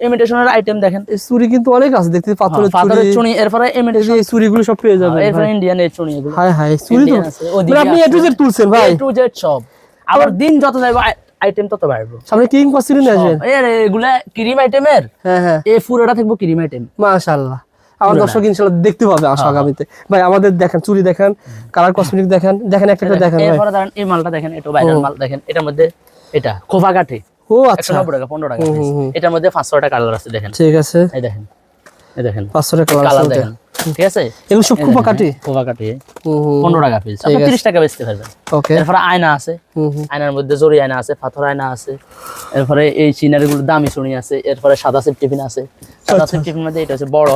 ইমিটেশনের আইটেম দেখেন, এই চুড়ি কিন্তু অনেক আছে দেখতে, পাথরের পাথরের চুড়ি। চুড়ি, এরপরে ইমিটেশন, এই চুড়িগুলো সব পেয়ে যাবেন এরপরে ভাই। ইন্ডিয়ান এই চুড়ি, এগুলো হাই হাই, চুড়ি তো Indian আছে, ওদিকে মানে আপনি এ টু জেড তুলছেন ভাই। A to Z সব। আবার দিন যত যাবে আইটেম তত বাড়বে। সামনে কিং পাসিরি নিয়ে আসবেন। এর এগুলা ক্রিম আইটেমের, হ্যাঁ হ্যাঁ, এই পুরোটা থাকবো ক্রিম আইটেম। মাশাআল্লাহ। আমার দর্শক ইনশাআল্লাহ দেখতে পাবে আগামীতে। ভাই আমাদের দেখেন চুড়ি দেখেন, কালার কসমেটিক দেখেন একটা দেখেন ভাই। এরপরে ধরেন এই মালটা দেখেন, এটা ভাইরাল মাল দেখেন, এটার মধ্যে এটা খোপা কাঠে। ও আচ্ছা, 190 টাকা 15 টাকা পিস। এটার মধ্যে 500 টাকা কালার আছে দেখেন। ঠিক আছে, এই দেখেন, এই দেখেন 500 টাকা কালার দেখেন, ঠিক আছে। এগুলো সব খোপা কাটি, 15 টাকা পিস, আপনি 30 টাকা বেচতে পারবেন। ওকে। এরপরে আয়না আছে, আয়নার মধ্যে জরি আয়না আছে, পাথর আয়না আছে। এরপরে এই সিনারি গুলো দামি চুনি আছে। এরপরে সাদা সেফটি পিন আছে। সাদা সেফটি পিন মধ্যে এটা হচ্ছে বড়,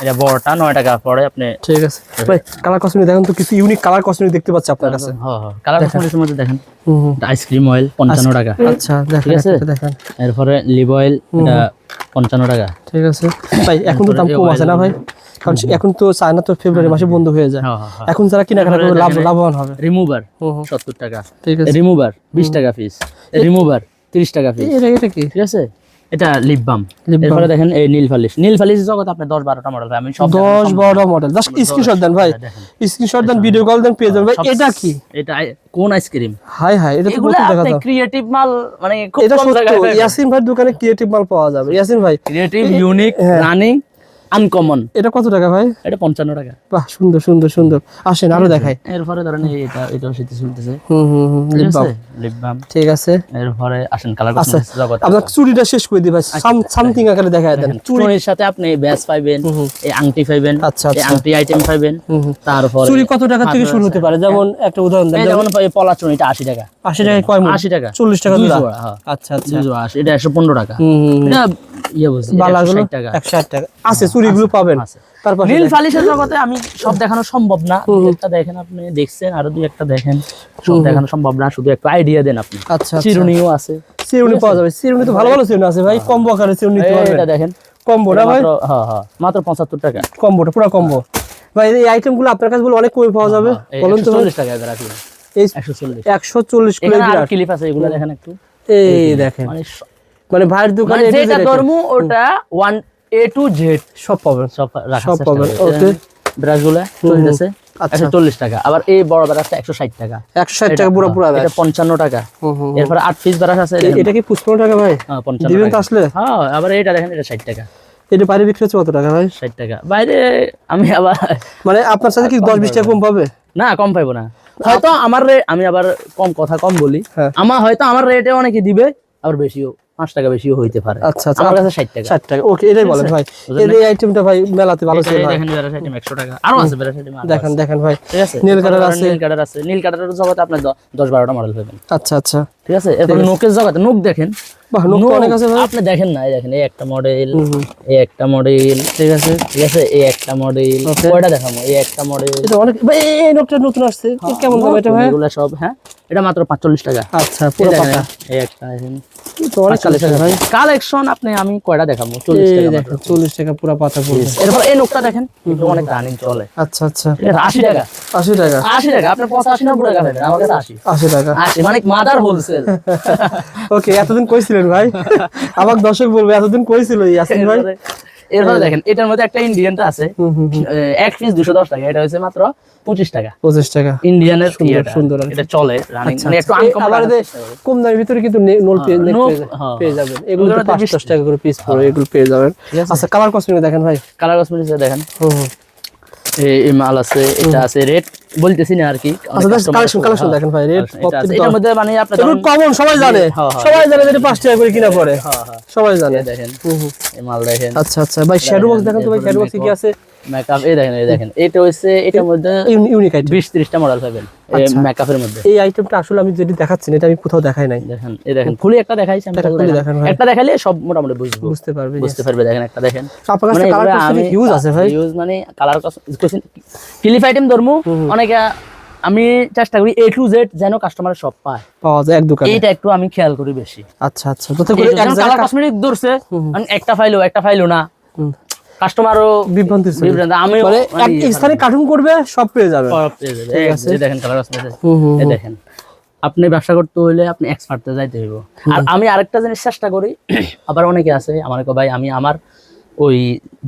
এটা বড়টা 9 টাকা পড়ে। আপনি ঠিক আছে ভাই, কালার কসমেটিক দেখেন তো, কিছু ইউনিক কালার কসমেটিক দেখতে পাচ্ছি আপনার কাছে। হ্যাঁ হ্যাঁ, কালার কসমেটিক্সের মধ্যে দেখেন আইসক্রিম অয়েল 55 টাকা। আচ্ছা দেখেন, দেখেন। এরপরে লিভ অয়েল এটা 55 টাকা। ঠিক আছে ভাই, এখন তো দাম কম আছে না ভাই? কারণ এখন তো চায়না তো ফেব্রুয়ারি মাসে বন্ধ হয়ে যায়, এখন যারা কেনাকাটা করবে লাভবান হবে। রিমুভার 70 টাকা। ঠিক আছে, রিমুভার 20 টাকা পিস। রিমুভার 30 টাকা পিস। এটা কি? ঠিক আছে, এটা লিপ বাম। এরপরে দেখেন এই নীল ফালিশ জগৎ আপনি 10-12টা মডেল, আমি সব 10-12টা মডেল। জাস্ট স্ক্রিনশট দেন ভাই, স্ক্রিনশট দেন, ভিডিও কল দেন, পেয়ে যাবেন ভাই। এটা কি? এটা কোন আইসক্রিম? হাই হাই, এটা তো এগুলো কত টাকা আপনি দাম? ক্রিয়েটিভ মাল, মানে খুব এটা কম টাকায় সত্য, পাবেন। ইয়াসিন ভাই দোকানে ক্রিয়েটিভ মাল পাওয়া যাবে। ইয়াসিন ভাই, ক্রিয়েটিভ, ইউনিক, রানিং, আনকমন। এটা কত টাকা ভাই? এটা 55 টাকা। বাহ, সুন্দর সুন্দর সুন্দর। আসেন আরো দেখাই। এরপরে ধরেন এটাও শীতে চলতেছে। Lip balm. লিপ বাম, ঠিক আছে। এরপরে আসেন কালার আচ্ছা, কসমেটিক্স জগৎ। আপনার চুড়িটা শেষ করে দিই ভাই, সামথিং আকারে দেখায় দেন। চুড়ির সাথে আপনি ব্যাস পাইবেন, এই আংটি পাইবেন, আচ্ছা, এই আংটি আইটেম পাইবেন। তারপরে চুড়ি কত টাকা থেকে শুরু হতে পারে? যেমন একটা উদাহরণ দেন। এই যেমন এই পলা চুড়িটা 80 টাকা। 80 টাকায় কয় মুঠ? 80 টাকা, 40 টাকা দুই জোড়া। জোড়া, হ্যাঁ। আচ্ছা আচ্ছা, দুই জোড়া 80, এটা 115 টাকা। এটা ইয়ে বুঝছি, বালাগুলো 160 টাকা। 160 টাকা আছে, চুড়িগুলো পাবেন। তারপর নীল ফালিশের জগতে আমি সব দেখানো সম্ভব না। একটা দেখেন, আপনি দেখছেন, আরো দুই একটা দেখেন। সব দেখানো সম্ভব না, শুধু একটা আইডিয়া দেন আপনি। আচ্ছা, চিরুনিও আছে, চিরুনি পাওয়া যাবে। চিরুনি তো ভালো ভালো চিরুনি আছে ভাই, কম্বো আকারে চিরুনি নিতে পারবেন। এটা দেখেন, কম্বো না ভাই? হ্যাঁ হ্যাঁ, মাত্র 75 টাকা। কম্বোটা পুরো কম্বো ভাই। এই আইটেমগুলো আপনার কাছে বলে অনেক কমে পাওয়া যাবে, বলুন তো? 140 টাকা এবার রাখি। এই 140 140 কিলো এখানে আর ক্লিপ আছে, এগুলো দেখেন একটু। এই দেখেন, মানে ভাইয়ের দোকানে মানে যেটা ধর্ম ওটা 1 A to Z সব পাবেন, সব রাখা সব পাবেন। ওকে, ব্রাশগুলো চলতেছে আচ্ছা। 140 টাকা। আবার এই বড় ব্রাশটা 160 টাকা। 160 টাকা পুরো পুরো। এটা 55 টাকা। এরপর 8 পিস ব্রাশ আছে, এটা কি 55 টাকা ভাই? হ্যাঁ 55 দিবেন তো টাকা। আসলে? হ্যাঁ, আবার এটা দেখেন, এটা 60 টাকা। এটা বাইরে বিক্রি হচ্ছে কত টাকা ভাই? 60 টাকা। বাইরে আমি আবার মানে আপনার সাথে কি 10-20 টাকা কম পাবে? না, কম পাইবো না। হয়তো আমার আমি আবার কথা কম বলি। হ্যাঁ। হয়তো আমার রেটে অনেকে দিবে, আবার বেশিও 5 টাকা বেশিও হইতে পারে। আচ্ছা আচ্ছা, আমার কাছে 60 টাকা। 60 টাকা। ওকে, এটাই বলেন ভাই। এই আইটেমটা ভাই মেলাতে ভালো ছিল না? দেখেন ব্রাশ আইটেম 100 টাকা। আরো আছে ব্রাশ আইটেম। দেখেন দেখেন ভাই, ঠিক আছে, নীল কালার আছে। নীল কালার আছে। নীল কালারের জগতে আপনি 10-12টা মডেল পাবেন। আচ্ছা আচ্ছা, ঠিক আছে। এরপর নোকের জগতে নোক দেখেন। বাহ, নোক তো অনেক আছে ভাই। আপনি দেখেন না, এই দেখেন, এই একটা মডেল, এই একটা মডেল। ঠিক আছে, ঠিক আছে, এই একটা মডেল। কয়টা দেখাবো? এই একটা মডেল। এটা অনেক ভাই। এই নোকটা নতুন আসছে, কেমন দাম এটা ভাই? এগুলা সব, হ্যাঁ, এটা মাত্র 45 টাকা। আচ্ছা, পুরো পাতা। এই একটা দেখেন, তো অনেক কালেকশন ভাই। কালেকশন আপনি আমি কয়টা দেখাবো? 40 টাকা। দেখেন 40 টাকা পুরো পাতা পড়বে। এরপর এই নোকটা দেখেন, এটা অনেক রানিং চলে। আচ্ছা আচ্ছা, এটা 80 টাকা। 80 টাকা। 80 টাকা, আপনি 85-90 টাকা পাবেন, আমার কাছে 80। 80 টাকা। 80 মানে মাদার হোলসেল। ওকে, এতদিন কইছিলেন ভাই? আমার দর্শক বলবে এতদিন কইছিল ইয়াসিন ভাই। এরপরে দেখেন, এটার মধ্যে একটা ইন্ডিয়ানটা আছে, এক পিস 210 টাকা। এটা হচ্ছে মাত্র 25 টাকা। 25 টাকা। ইন্ডিয়ানের সুন্দর। এটা চলে রানিং, মানে একটু আনকমন। কম দামের ভিতরে কিন্তু নোল পেয়ে যাবেন। এগুলো 5-10 টাকা করে পিস পড়ে, এগুলো পেয়ে যাবেন। আচ্ছা, কালার কসমেটিক দেখেন ভাই। কালার কসমেটিক্স দেখেন, এই মাল আছে, এটা আছে। রেট বলতেছি না আর কি। আচ্ছা, কালেকশন দেখেন ভাই। রেট এটার মধ্যে মানে আপনার কমন, সবাই জানে, সবাই জানে যে 5 টাকা করে কিনা পড়ে, সবাই জানে। দেখেন এই মাল দেখেন। আচ্ছা আচ্ছা ভাই, শ্যাডো বক্স দেখেন তো ভাই। শ্যাডো বক্সে কি আছে? মেকআপ, এই দেখেন, এটা হচ্ছে, এটার মধ্যে ইউনিক আইটেম 20-30টা মডেল পাবেন মেকআপের মধ্যে। এই আইটেমটা আসলে আমি যেটা দেখাচ্ছি এটা আমি কোথাও দেখাই নাই। দেখেন, এই দেখেন, খুলি একটা দেখাইছি আমি। একটা দেখালে সব মোটামুটি বুঝতে পারবে। দেখেন, একটা দেখেন। আপনার কাছে কালার কসমেটিক ইউজ আছে ভাই? ইউজ মানে কালার কসমেটিক ক্লিপ আইটেম ধরমু অনেকে, আমি চেষ্টা করি A to Z যেন কাস্টমারের সব পাওয়া যায় এক দোকানে। এটা একটু আমি খেয়াল করি বেশি। আচ্ছা আচ্ছা, তো করে এক কালার কসমেটিক ধরছে, মানে একটা ফাইলও না, কাস্টমারও বিভ্রান্তি। আমি মানে এক স্থানে কার্টুন করবে, সব পেয়ে যাবে। এই দেখেন কালার কসমেটিক, এই দেখেন। আপনি ব্যবসা করতে হইলে আপনি এক্সপার্টে যাইতে হইব। আর আমি আরেকটা জিনিস চেষ্টা করি, আবার অনেকে আছে আমার ভাই, আমি আমার ওই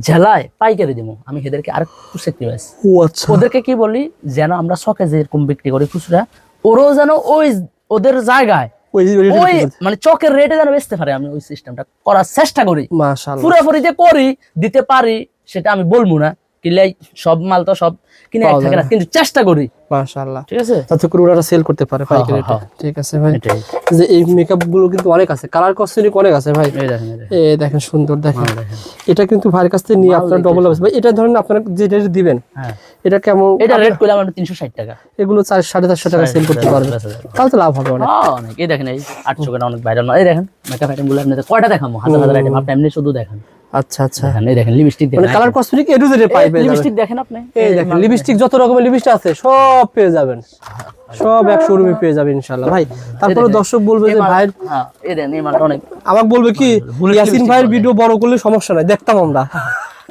জেলায় পাইকারি দিব, আমি এদেরকে আরেকটু স্যাক্রিফাইস। ও আচ্ছা, ওদেরকে কি বলি, যেন আমরা শখে যেরকম বিক্রি করি খুচরা, ওরাও যেন ওই ওদের জায়গায় ওই ওই মানে চকের রেটে যেন বেচতে পারে, আমি ওই সিস্টেমটা করার চেষ্টা করি। মাশাআল্লাহ পুরোপুরি যে করি দিতে পারি সেটা আমি বলবো না, কিলাই সব মাল তো সব কিনে এক থাকে না, কিন্তু চেষ্টা করি। মাশাআল্লাহ, ঠিক আছে, তাতে করে ওরা সেল করতে পারে পাইকারি রেটে। ঠিক আছে ভাই, এটাই। যে এই মেকআপ গুলো কিন্তু অনেক আছে, কালার কস্মেটিক অনেক আছে ভাই। এই দেখেন, এই দেখেন সুন্দর, দেখেন দেখেন। এটা কিন্তু ভাইয়ের কাছ থেকে নিয়ে আপনার ডবল হবে ভাই। এটা ধরেন আপনারা যে রেট দিবেন, হ্যাঁ এটা কেমন, এটা রেট করলাম আমরা 360 টাকা, এগুলো 400-450 টাকা সেল করতে পারবেন, তাহলে তো লাভ হবে অনেক। অনেক। এই দেখেন এই 800 টাকা অনেক ভাইরাল মাল। এই দেখেন মেকআপ আইটেম গুলো আপনাদের কয়টা দেখাবো, হাজার হাজার আইটেম, আপনি এমনি শুধু দেখেন। আচ্ছা আচ্ছা, দেখেন এই দেখেন লিপস্টিক মানে দেখেন, colour cosmetic A to Z পাইবে। লিপস্টিক দেখেন আপনি, এই দেখেন লিপস্টিক, যত রকমের লিপস্টিক আছে সব পেয়ে যাবেন, সব এক শোরুমে পেয়ে যাবেন ইনশাআল্লাহ ভাই। তারপরে দর্শক বলবে যে ভাই, হ্যাঁ এই দেখেন এই মালটা অনেক, আমাকে বলবে কি ইয়াসিন ভাইয়ের ভিডিও বড় করলে সমস্যা নাই, দেখতাম আমরা।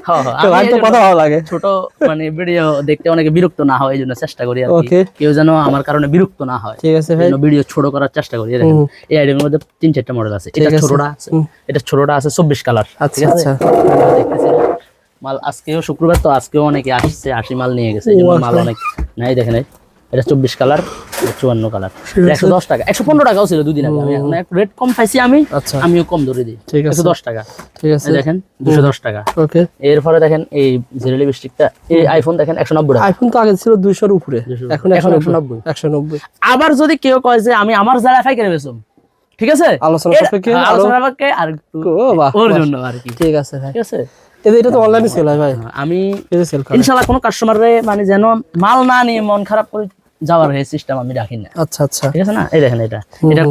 হ্যাঁ হ্যাঁ, তো ভাই তো কথা ভালো লাগে, ছোট মানে ভিডিও দেখতে অনেকে বিরক্ত না হয়, এই জন্য চেষ্টা করি আর কি, ওকে কেউ যেন আমার কারণে বিরক্ত না হয়। ঠিক আছে ভাই, ভিডিও ছোট করার চেষ্টা করি। এই দেখেন এই আইটেমের মধ্যে 3-4টা মডেল আছে। এটা ছোটটা আছে, এটা ছোটটা আছে 24 কালার। আচ্ছা আচ্ছা, দেখতেছি মাল আজকেও শুক্রবার তো, আজকেও অনেকে আসছে, 80 মাল নিয়ে গেছে, এই জন্য মাল অনেক নাই। দেখেন এটা 24 কালার, 54 কালার, 110 টাকা, 115 টাকাও ছিল দুদিন আগে। আমি এখন একটু রেট কম পাইছি, আচ্ছা আমিও কম ধরে দিই। ঠিক আছে, 110 টাকা। ঠিক আছে, এই দেখেন 210 টাকা। ওকে। এরপরে দেখেন এই জেরি লিপস্টিকটা, এই আইফোন দেখেন 190 টাকা। আইফোন তো আগে ছিল 200 এর উপরে, এখন 190। 190। আবার যদি কেউ কয় যে আমি আমার যারা ফাইকারি বেচুম, ঠিক আছে, আলোচনা সাপেক্ষে আলোচনা সাপেক্ষে আর একটু ও বাহ, ওর জন্য আর কি। ঠিক আছে ভাই, ঠিক আছে, এটা তো অনলাইনে সেল হয় ভাই, আমি এই যে সেল করে। ইনশাআল্লাহ কোনো কাস্টমারে মানে যেন মাল না নিয়ে মন খারাপ করে যাওয়ার এই সিস্টেম আমি রাখি না। আচ্ছা আচ্ছা, ঠিক আছে না, এই দেখেন এটা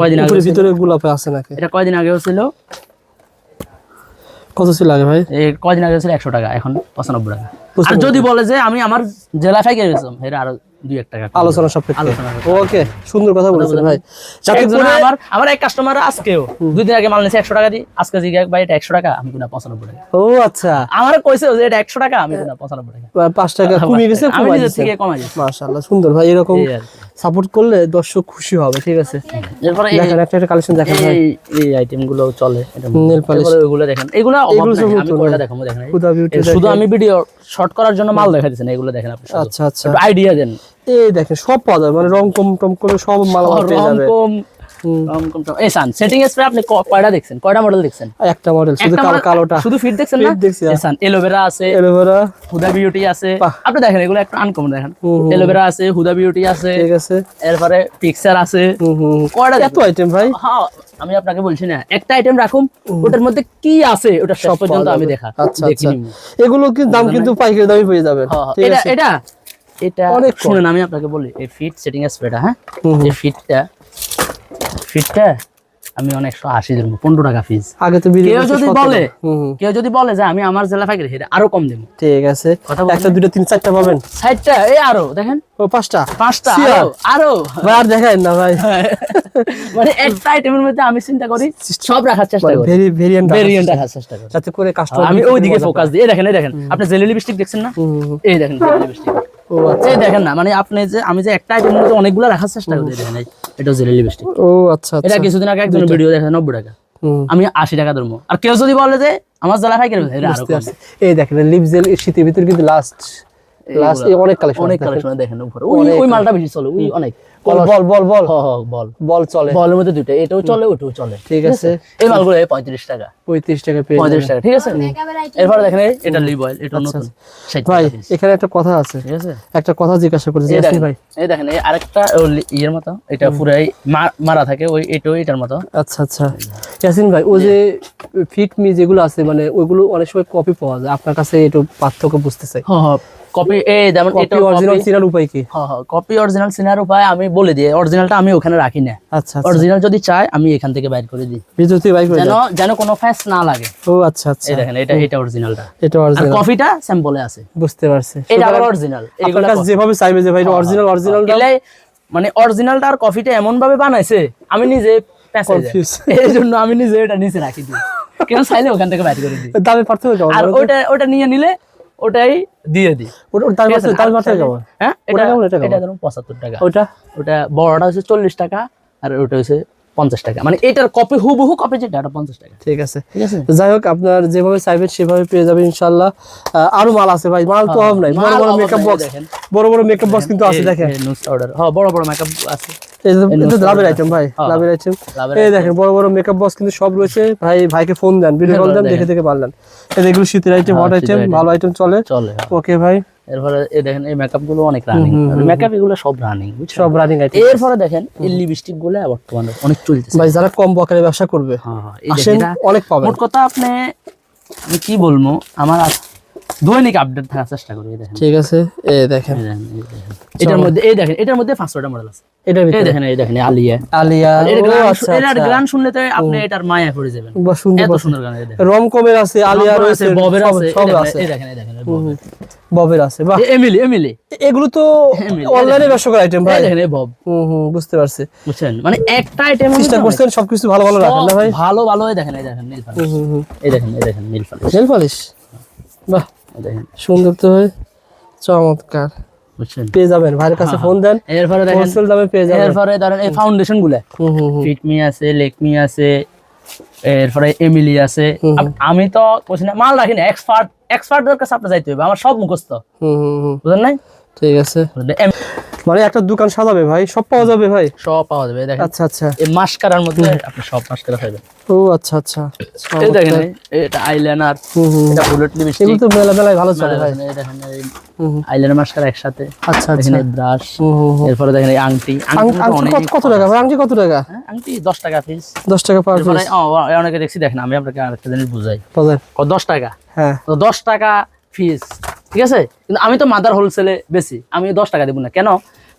কয়দিন আগে উপরে ভিতরে গোলাপে আছে নাকি? এটা কয়দিন আগেও ছিল, কত ছিল আগে ভাই? এই কয়দিন আগে ছিল 100 টাকা, এখন 95 টাকা। আর যদি বলে যে আমি আমার জেলা ফাইকারি বেচুম, এর আরো 2-1 টাকা আলোচনা সাপেক্ষে। আলোচনা ওকে, সুন্দর কথা বলেছেন ভাই। যাতে একজন করে আমার এক কাস্টমার আজকেও 2 দিন আগে মাল নিয়েছে 100 টাকা দিয়ে, আজকে জিজ্ঞাসা ভাই এটা 100 টাকা, আমি কিনা 95 টাকা। ও আচ্ছা, আমার কইছে যে এটা 100 টাকা, আমি কিনা 95 টাকা। 5 টাকা কমে গেছে, আমি কমাই নিজের দিয়েছেন। থেকে কমাই দিয়েছি। মাশাআল্লাহ, সুন্দর ভাই, এরকম এই আর কি। সাপোর্ট করলে দর্শক খুশি হবে। ঠিক আছে, এরপরে দেখেন একটা কালেকশন দেখেন ভাই, এই আইটেম গুলো চলে, এটা নেল পালিশ, এরপরে ওইগুলো দেখেন, এগুলো অভাব এগুলো নাই, সব আমি নতুন কয়টা ভাই। দেখাবো দেখেন, হুদা বিউটি শুধু আমি ভিডিও শর্ট করার জন্য মাল দেখা দিচ্ছি না, এগুলো দেখেন আপনি, আচ্ছা আচ্ছা, একটু আইডিয়া দেন। এই দেখেন সব পাওয়া যাবে, মানে রং কম টম করে সব মাল পেয়ে যাবে। এই সান সেটিং স্প্রে আপনি কয়টা দেখছেন, কয়টা মডেল দেখছেন? একটা মডেল শুধু একটা model- কালোটা, শুধু ফিট দেখছেন না? ফিট দেখছি, এই সান এলোভেরা আছে, এলোভেরা, হুদা বিউটি আছে, বাহ। আপনি দেখেন এগুলো একটা আনকমন দেখেন, এলোভেরা আছে, হুদা বিউটি আছে, ঠিক আছে, এরপরে পিক্সার আছে, কয়টা এত আইটেম ভাই। হ্যাঁ আমি আপনাকে বলছি না, একটা আইটেম রাখুন, ওটার মধ্যে কি আছে ওটা শেষ পর্যন্ত আমি দেখা আচ্ছা দেখি আচ্ছা, নিব। এগুলো কি দাম কিন্তু পাইকারি দামে পেয়ে যাবেন। ঠিক এটা আছে, এটা এটা অনেক কম। শুনুন আমি আপনাকে বলি, এই ফিট সেটিং স্প্রেটা, হ্যাঁ এই ফিটটা আমি অনেক 180 দেব, 15 টাকা ফিস। আগে তো ভিডিও কেউ যদি বলে যে আমি আমার জেলা ফাইকারি, এটা আরো কম দেব। ঠিক আছে, একটা দুটো তিন চারটা পাবেন, 60টা এই আরো দেখেন, ও পাঁচটা আরো আরো ভাই, আর দেখাই না ভাই, মানে একটা আইটেমের মধ্যে আমি চিন্তা করি সব রাখার চেষ্টা করি, ভেরিয়েন্ট রাখার চেষ্টা করি, যাতে করে কাস্টমার আমি ওইদিকে ফোকাস দিই। এই দেখেন আপনি জেলি লিপস্টিক দেখছেন না, এই দেখেন জেলি লিপস্টিক, ও আচ্ছা, এই দেখেন না, মানে আপনি যে আমি যে একটা আইটেমের মধ্যে অনেকগুলো রাখার চেষ্টা করি, দেখেন এটা জেলি লিপস্টিক। ও আচ্ছা এটা আচ্ছা, কিছুদিন আগে একজন ভিডিও দেখে 90 টাকা, আমি 80 টাকা ধরবো। আর কেউ যদি বলে যে আমার জেলা ফাইকারি, এটা আরো কম। এই দেখেন লিপ জেল শীতের ভিতর কিন্তু লাস্ট অনেক কালেকশন, অনেক কালেকশন দেখেন উপরে, ওই মালটা বেশি চলে, ওই অনেক বল বল বল বল বল বল চলে, বলের মধ্যে দুটো, এটাও চলে ওটাও চলে। ঠিক আছে, এই মালগুলো 35 টাকা, 35 টাকা পেয়ে 35 টাকা, ঠিক আছে। এরপরে দেখেন এটা লিভ অয়েল, এটা নতুন 60 ভাই। টাকা piece, এখানে একটা কথা আছে, ঠিক আছে। একটা কথা জিজ্ঞাসা করতে এই চাই দেখেন, ভাই। এই দেখেন এই আরেকটা ইয়ের মতো, এটা পুরাই মারা থাকে, ওই এটার মতো। আচ্ছা আচ্ছা, ইয়াসিন ভাই, ওই যে ফিট মি যেগুলো আছে, মানে ওইগুলো অনেক সময় কপি পাওয়া যায়, আপনার কাছে একটু পার্থক্য বুঝতে চাই। কপি এই যেমন এটা অরিজিনাল চিনার উপায় কি? কপি অরিজিনাল চিনার উপায় আমি বলে দিই, অরিজিনালটা আমি ওখানে রাখি না, আচ্ছা, অরিজিনাল যদি চাই আমি এখান থেকে বাইর করে দিই, বিদ্যুৎ বাইক হয়ে যায়। যেন কোনো ফ্যাস না লাগে। ও আচ্ছা আচ্ছা, এই দেখেন এটা অরিজিনালটা, এটা আর অরিজিনাল, কপিটা স্যাম্পলে আছে, বুঝতে পারছি। এটা আবার অরিজিনাল। আপনার কাছে যেভাবে চাইবে যে ভাই অরিজিনাল অরিজিনাল মানে অরিজিনালটা আর কপিটা এমন ভাবে বানাইছে আমি নিজে Confuse। এই জন্য আমি নিজে এটা নিচে রাখি দিই, কেউ চাইলে ওখান থেকে বাইর করে দিই। দামে পার্থক্য কেমন? আর ওটা নিয়ে নিলে ওটাই দিয়ে দিই। ওটার দামে পার্থক্য কেমন? হ্যাঁ ওটা কেমন, এটা কেমন? এটা ধরুন 75 টাকা, ওটা বড়টা হচ্ছে 40 টাকা, আর ওটা হচ্ছে 50 টাকা, মানে এটার কপি হুবহু কপি যেটা এটা 50 টাকা। ঠিক আছে, ঠিক আছে। তো যাই হোক, আপনার যেভাবে চাইবেন সেভাবে পেয়ে যাবেন ইনশাআল্লাহ। আরো মাল আছে ভাই, মাল তো অভাব নাই, বড় বড় মেকআপ বক্স, বড় বড় মেকআপ বক্স কিন্তু আছে, দেখেন নিউজ অর্ডার, হ্যাঁ বড় বড় মেকআপ আছে। এই যে লাভের আইটেম ভাই, লাভের আইটেম। এই দেখেন বড় বড় মেকআপ বক্স কিন্তু সব রয়েছে ভাই, ভাইকে ফোন দেন, ভিডিও কল দেন, দেখে দেখে পারলেন। এই এগুলো শীতের আইটেম, হট আইটেম, ভালো আইটেম চলে। ওকে ভাই। এরপরে এই দেখেন এই মেকআপ গুলো অনেক রানিং, মেকআপ এগুলো সব রানিং, সব রানিং আইটেম। এরপরে দেখেন এই লিপস্টিক গুলো বর্তমানে অনেক চলতেছে ভাই, যারা কম বকারে ব্যবসা করবে আসেন, অনেক পাবেন। মোট কথা আমি কি বলবো, আমার দৈনিক আপডেট থাকার চেষ্টা করি। দেখেন ঠিক আছে, এই দেখেন এটার মধ্যে, এই দেখেন এটার মধ্যে 500টা মডেল আছে। এটার ভিতরে এই দেখেন আলিয়া, এটার গান শুনলে তো আপনি এটার মায়া পড়ে যাবেন, এত সুন্দর গান। এই দেখেন রমকমের আছে, আলিয়া রয়েছে, ববের আছে, সব আছে। এই দেখেন ববের আছে। বাহ, এমিলি এগুলো তো অনলাইনে ব্যবসা করার আইটেম ভাই। এই দেখেন এই বব, বুঝতে পারছি, বুঝছেন, মানে একটা আইটেম চেষ্টা করছেন সবকিছু ভালো ভালো রাখেন না ভাই? ভালো ভালো। এই দেখেন নীল পালিশ, এই দেখেন নীল পালিশ, নেল পালিশ। বাহ, দেখেন সুন্দর তো ভাই, চমৎকার। বুঝছেন, পেয়ে যাবেন, ভাইয়ের কাছে ফোন দেন, এরপরে দেখেন হোলসেল দামে পেয়ে যাবেন। এরপরে ধরেন এই ফাউন্ডেশন গুলা ফিটমি আছে, লেকমি আছে, এরপরে এমিলি আছে। আমি তো বলছি না মাল রাখি না, এক্সপার্টদের কাছে আপনি যাইতে হবে, আমার সব মুখস্থ, বুঝলেন নাই? ঠিক আছে, মানে একটা দোকান সাজাবে ভাই, সব পাওয়া যাবে ভাই, সব পাওয়া যাবে। দেখেন আচ্ছা আচ্ছা, এই মাস্কারার মধ্যে আপনি সব মাস্কারা পাবেন। ও আচ্ছা আচ্ছা, এই দেখেন এটা আইলাইনার, এটা বুলেট লিপস্টিক, এগুলো তো মেলা মেলায় ভালো চলে ভাই। এই দেখেন এই আইলাইনার মাস্কারা একসাথে। আচ্ছা দেখেন আচ্ছা, এই ব্রাশ, এরপরে দেখেন এই আংটি কত টাকা ভাই? আংটি কত টাকা? আংটি 10 টাকা পিস। 10 টাকা পার পিস। অনেকে দেখছি, দেখেন আমি আপনাকে আরেকটা জিনিস বুঝাই, 10 টাকা, হ্যাঁ তো 10 টাকা পিস, ঠিক আছে, কিন্তু আমি তো মাদার হোলসেলে বেশি, আমি 10 টাকা দিব না। কেন?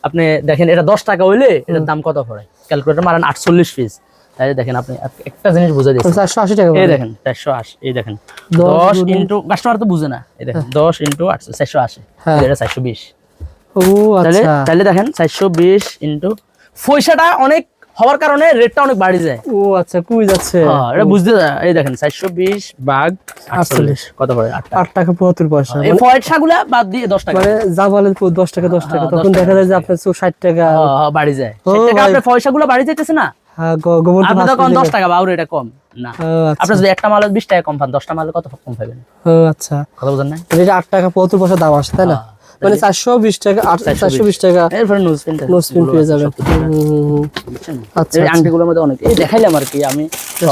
আপনি দেখেন এটা 10 টাকা হইলে এটার দাম কত পড়ে, ক্যালকুলেটর মারেন 48 পিস, তাই দেখেন আপনি একটা জিনিস বুঝাই দিচ্ছি, 480 টাকা। এই দেখেন 480, এই দেখেন 10 ইনটু, কাস্টমার তো বুঝে না, এই দেখেন 10 ইনটু 800, 480, এটা 420। ও আচ্ছা, তাহলে দেখেন 420 ইনটু, পয়সাটা অনেক হওয়ার কারণে রেটটা অনেক বাড়ি যায়। ও আচ্ছা, কই যাচ্ছে? হ্যাঁ, এটা বুঝতে যায়। এই দেখেন 420 ভাগ 48 কত পড়ে? 8 টাকা 75 পয়সা। এই পয়সাগুলা বাদ দিয়ে 10 টাকা, মানে যা বলে 10 টাকা 10 টাকা, তখন দেখা যায় যে আপনার 60 টাকা বাড়ি যায়। 60 টাকা আপনার পয়সাগুলো বাড়ি যাইতেছে না, হ্যাঁ, গোবর আপনি তো 10 টাকা বাউর, এটা কম না। আপনি যদি একটা মালে 20 টাকা কম পান, 10টা মালে কত কম পাবেন? ও আচ্ছা, কথা বুঝেন না? এটা 8 টাকা 75 পয়সা দাম আসে, তাই না? মানে 420 টাকা, 420 টাকা এরপর নোজপিন পেয়ে যাবেন। আচ্ছা, এই আংটিগুলোর মধ্যে অনেক, এই দেখাইলাম আর কি আমি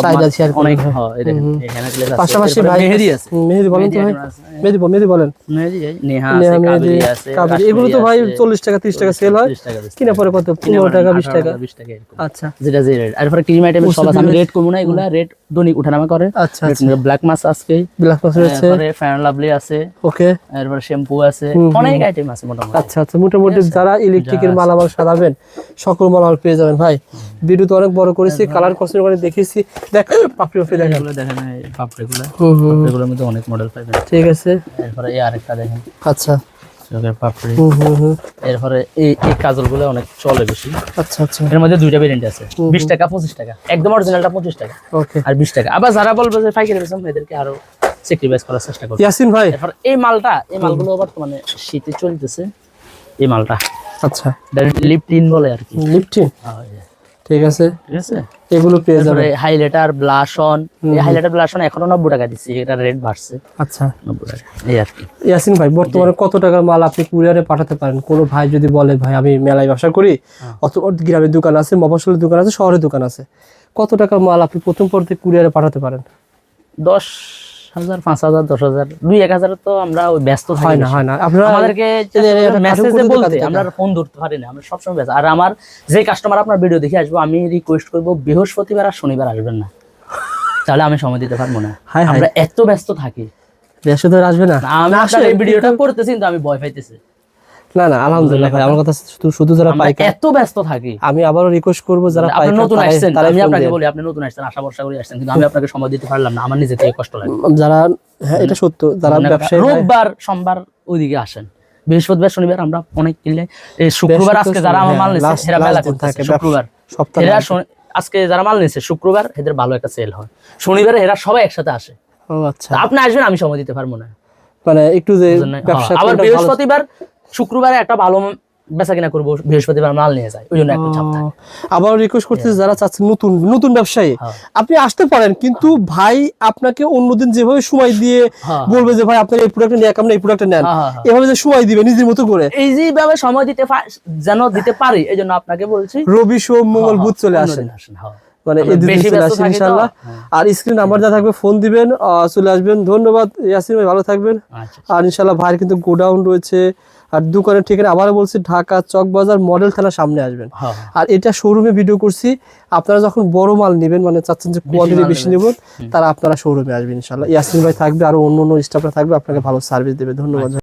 চাহিদা শেয়ার অনেক। হ্যাঁ, এই দেখেন এখানে গ্লেজ আছে, পাশাপাশি ভাই মেহেদি আছে। মেহেদি বলেন তো ভাই, মেহেদি বলেন। মেহেদি নেহা আছে, কাবেরী আছে, কাবেরী, এগুলো তো ভাই 40 টাকা 30 টাকা সেল হয়, কিনা পরে কত? 15 টাকা 20 টাকা। আচ্ছা, যেটা যে রেট। এরপর ক্রিম আইটেম সব আছে, আমি রেট কমু না, এগুলা রেট দৈনিক উঠানামা করে। আচ্ছা, ব্ল্যাক মাস আজকে, ব্ল্যাক মাস আছে, এরপরে ফেয়ার লাভলি আছে, ওকে, এরপর শ্যাম্পু আছে, অনেক আইটেম আছে মোটামুটি। আচ্ছা আচ্ছা, মোটামুটি যারা ইলেকট্রিকের মালামাল সাজাবেন সকল মালামাল পেয়ে যাবেন ভাই। ভিডিও তো অনেক বড় করেছি, কালার কস্টিং করে দেখিয়েছি। দেখ পাপড়ি দেখেন, এগুলো দেখেন এই পাপড়িগুলোর মধ্যে অনেক মডেল পাবেন। ঠিক আছে, এরপরে এই আরেকটা দেখেন, আচ্ছা, চোখের পাপড়ি। এরপরে এই কাজলগুলো অনেক চলে বেশি। আচ্ছা আচ্ছা, এর মধ্যে দুইটা ভেরিয়েন্ট আছে, 20 টাকা 25 টাকা, একদম অরিজিনালটা 25 টাকা, ওকে, আর 20 টাকা। আবার যারা বলবে যে পাইকারি বেচম, এদেরকে আরো স্যাক্রিফাইস করার চেষ্টা করব। ইয়াসিন ভাই, এরপর এই মালগুলো বর্তমানে শীতে চলতেছে, এই মালটা আচ্ছা, লিপটিন বলে আর কি, লিপটিন, ঠিক আছে, ঠিক আছে। এগুলো পেয়ে যাবেন। হাইলাইটার ব্লাশ অন, এই হাইলাইটার ব্লাশ অন এখনো 90 টাকা দিচ্ছি, এটা রেট বাড়ছে। আচ্ছা, 90 টাকা, এই আর কি। ইয়াসিন ভাই, বর্তমানে কত টাকার মাল আপনি কুরিয়ারে পাঠাতে পারেন? কোনো ভাই যদি বলে ভাই আমি মেলায় ব্যবসা করি, অথবা গ্রামের দোকান আছে, মফস্বলের দোকান আছে, শহরের দোকান আছে, কত টাকার মাল আপনি প্রথম পর্যায়ে কুরিয়ারে পাঠাতে পারেন? 10,000 5,000 10,000 2-1,000 তো আমরা ওই ব্যস্ত থাকি, হয় না আপনারা আমাদেরকে মেসেজে বলতে আমরা ফোন ধরতে পারি না, আমরা সবসময় ব্যস্ত। আর আমার যে কাস্টমার আপনার ভিডিও দেখে আসবো, আমি রিকোয়েস্ট করবো বৃহস্পতিবার আর শনিবার আসবেন না, তাহলে আমি সময় দিতে পারবো না, আমরা এত ব্যস্ত থাকি। বৃহস্পতিবার আসবে না? আমি আপনার এই ভিডিওটা করতেছি কিন্তু আমি ভয় পাইতেছি। না না, আলহামদুলিল্লাহ ভাই, আমার কথা শুধু যারা পাইকার, এত ব্যস্ত থাকি। আমি আবারও রিকোয়েস্ট করব যারা আপনি নতুন আসছেন, আমি আপনাকে বলি আপনি নতুন আসছেন, আশা ভরসা করে আসছেন, কিন্তু আমি আপনাকে সময় দিতে পারলাম না, আমার নিজে থেকে কষ্ট লাগে। যারা, হ্যাঁ এটা সত্য, যারা ব্যবসায়ী রোববার সোমবার ওইদিকে আসেন, বৃহস্পতিবার শনিবার আমরা অনেক কিনলে, এই শুক্রবার আজকে যারা আমার মাল নিচ্ছে এরা মেলা করতেছে, শুক্রবার এরা আজকে যারা মাল নিচ্ছে শুক্রবার এদের ভালো একটা সেল হয়, শনিবারে এরা সবাই একসাথে আসে। ও আচ্ছা, আপনি আসবেন, আমি সময় দিতে পারবো না, মানে একটু যে ব্যবসা। আবার বৃহস্পতিবার শুক্রবারে একটা ভালো বেচা কিনা করবো, বৃহস্পতিবার মাল নিয়ে যায়, ওই জন্য একটু চাপ থাকে। আবার রিকোয়েস্ট করতেছি যারা চাচ্ছেন নতুন নতুন ব্যবসায়ী, হ্যাঁ। আপনি আসতে পারেন, কিন্তু ভাই আপনাকে অন্যদিন যেভাবে সময় দিয়ে হ্যাঁ। বলবে যে ভাই আপনার এই প্রোডাক্ট নিয়ে আপনি এই প্রোডাক্ট নেন, হ্যাঁ, হ্যাঁ। এভাবে যে সময় দিবে নিজের মতো করে, ইজি ভাবে সময় যেন দিতে পারি, এই জন্য আপনাকে বলছি রবি সোম মঙ্গল বুধ চলে আসেন, অন্যদিন আসেন। হ্যাঁ। মানে আমরা এই দুদিন বেশি চলে ব্যস্ত আসেন থাকি তো। ইনশাআল্লাহ। হ্যাঁ। আর স্ক্রিন নাম্বার যা থাকবে ফোন দিবেন, চলে আসবেন। ধন্যবাদ ইয়াসিন ভাই, ভালো থাকবেন। আচ্ছা। আর ইনশাআল্লাহ ভাইয়ের কিন্তু গোডাউন রয়েছে, আর দোকানের ঠিকানা আবারও বলছি ঢাকা চক বাজার মডেল থানার সামনে আসবেন। হ্যাঁ। আর এটা শোরুমে ভিডিও করছি, আপনারা যখন বড় মাল নেবেন, মানে চাচ্ছেন যে কোয়ান্টিটি মাল বেশি নেবেন। নেবেন, তারা আপনারা শোরুমে আসবেন ইনশাআল্লাহ। ইয়াসিন ভাই থাকবে, আরো অন্য অন্য স্টাফরা থাকবে, আপনাকে ভালো সার্ভিস দেবে। ধন্যবাদ।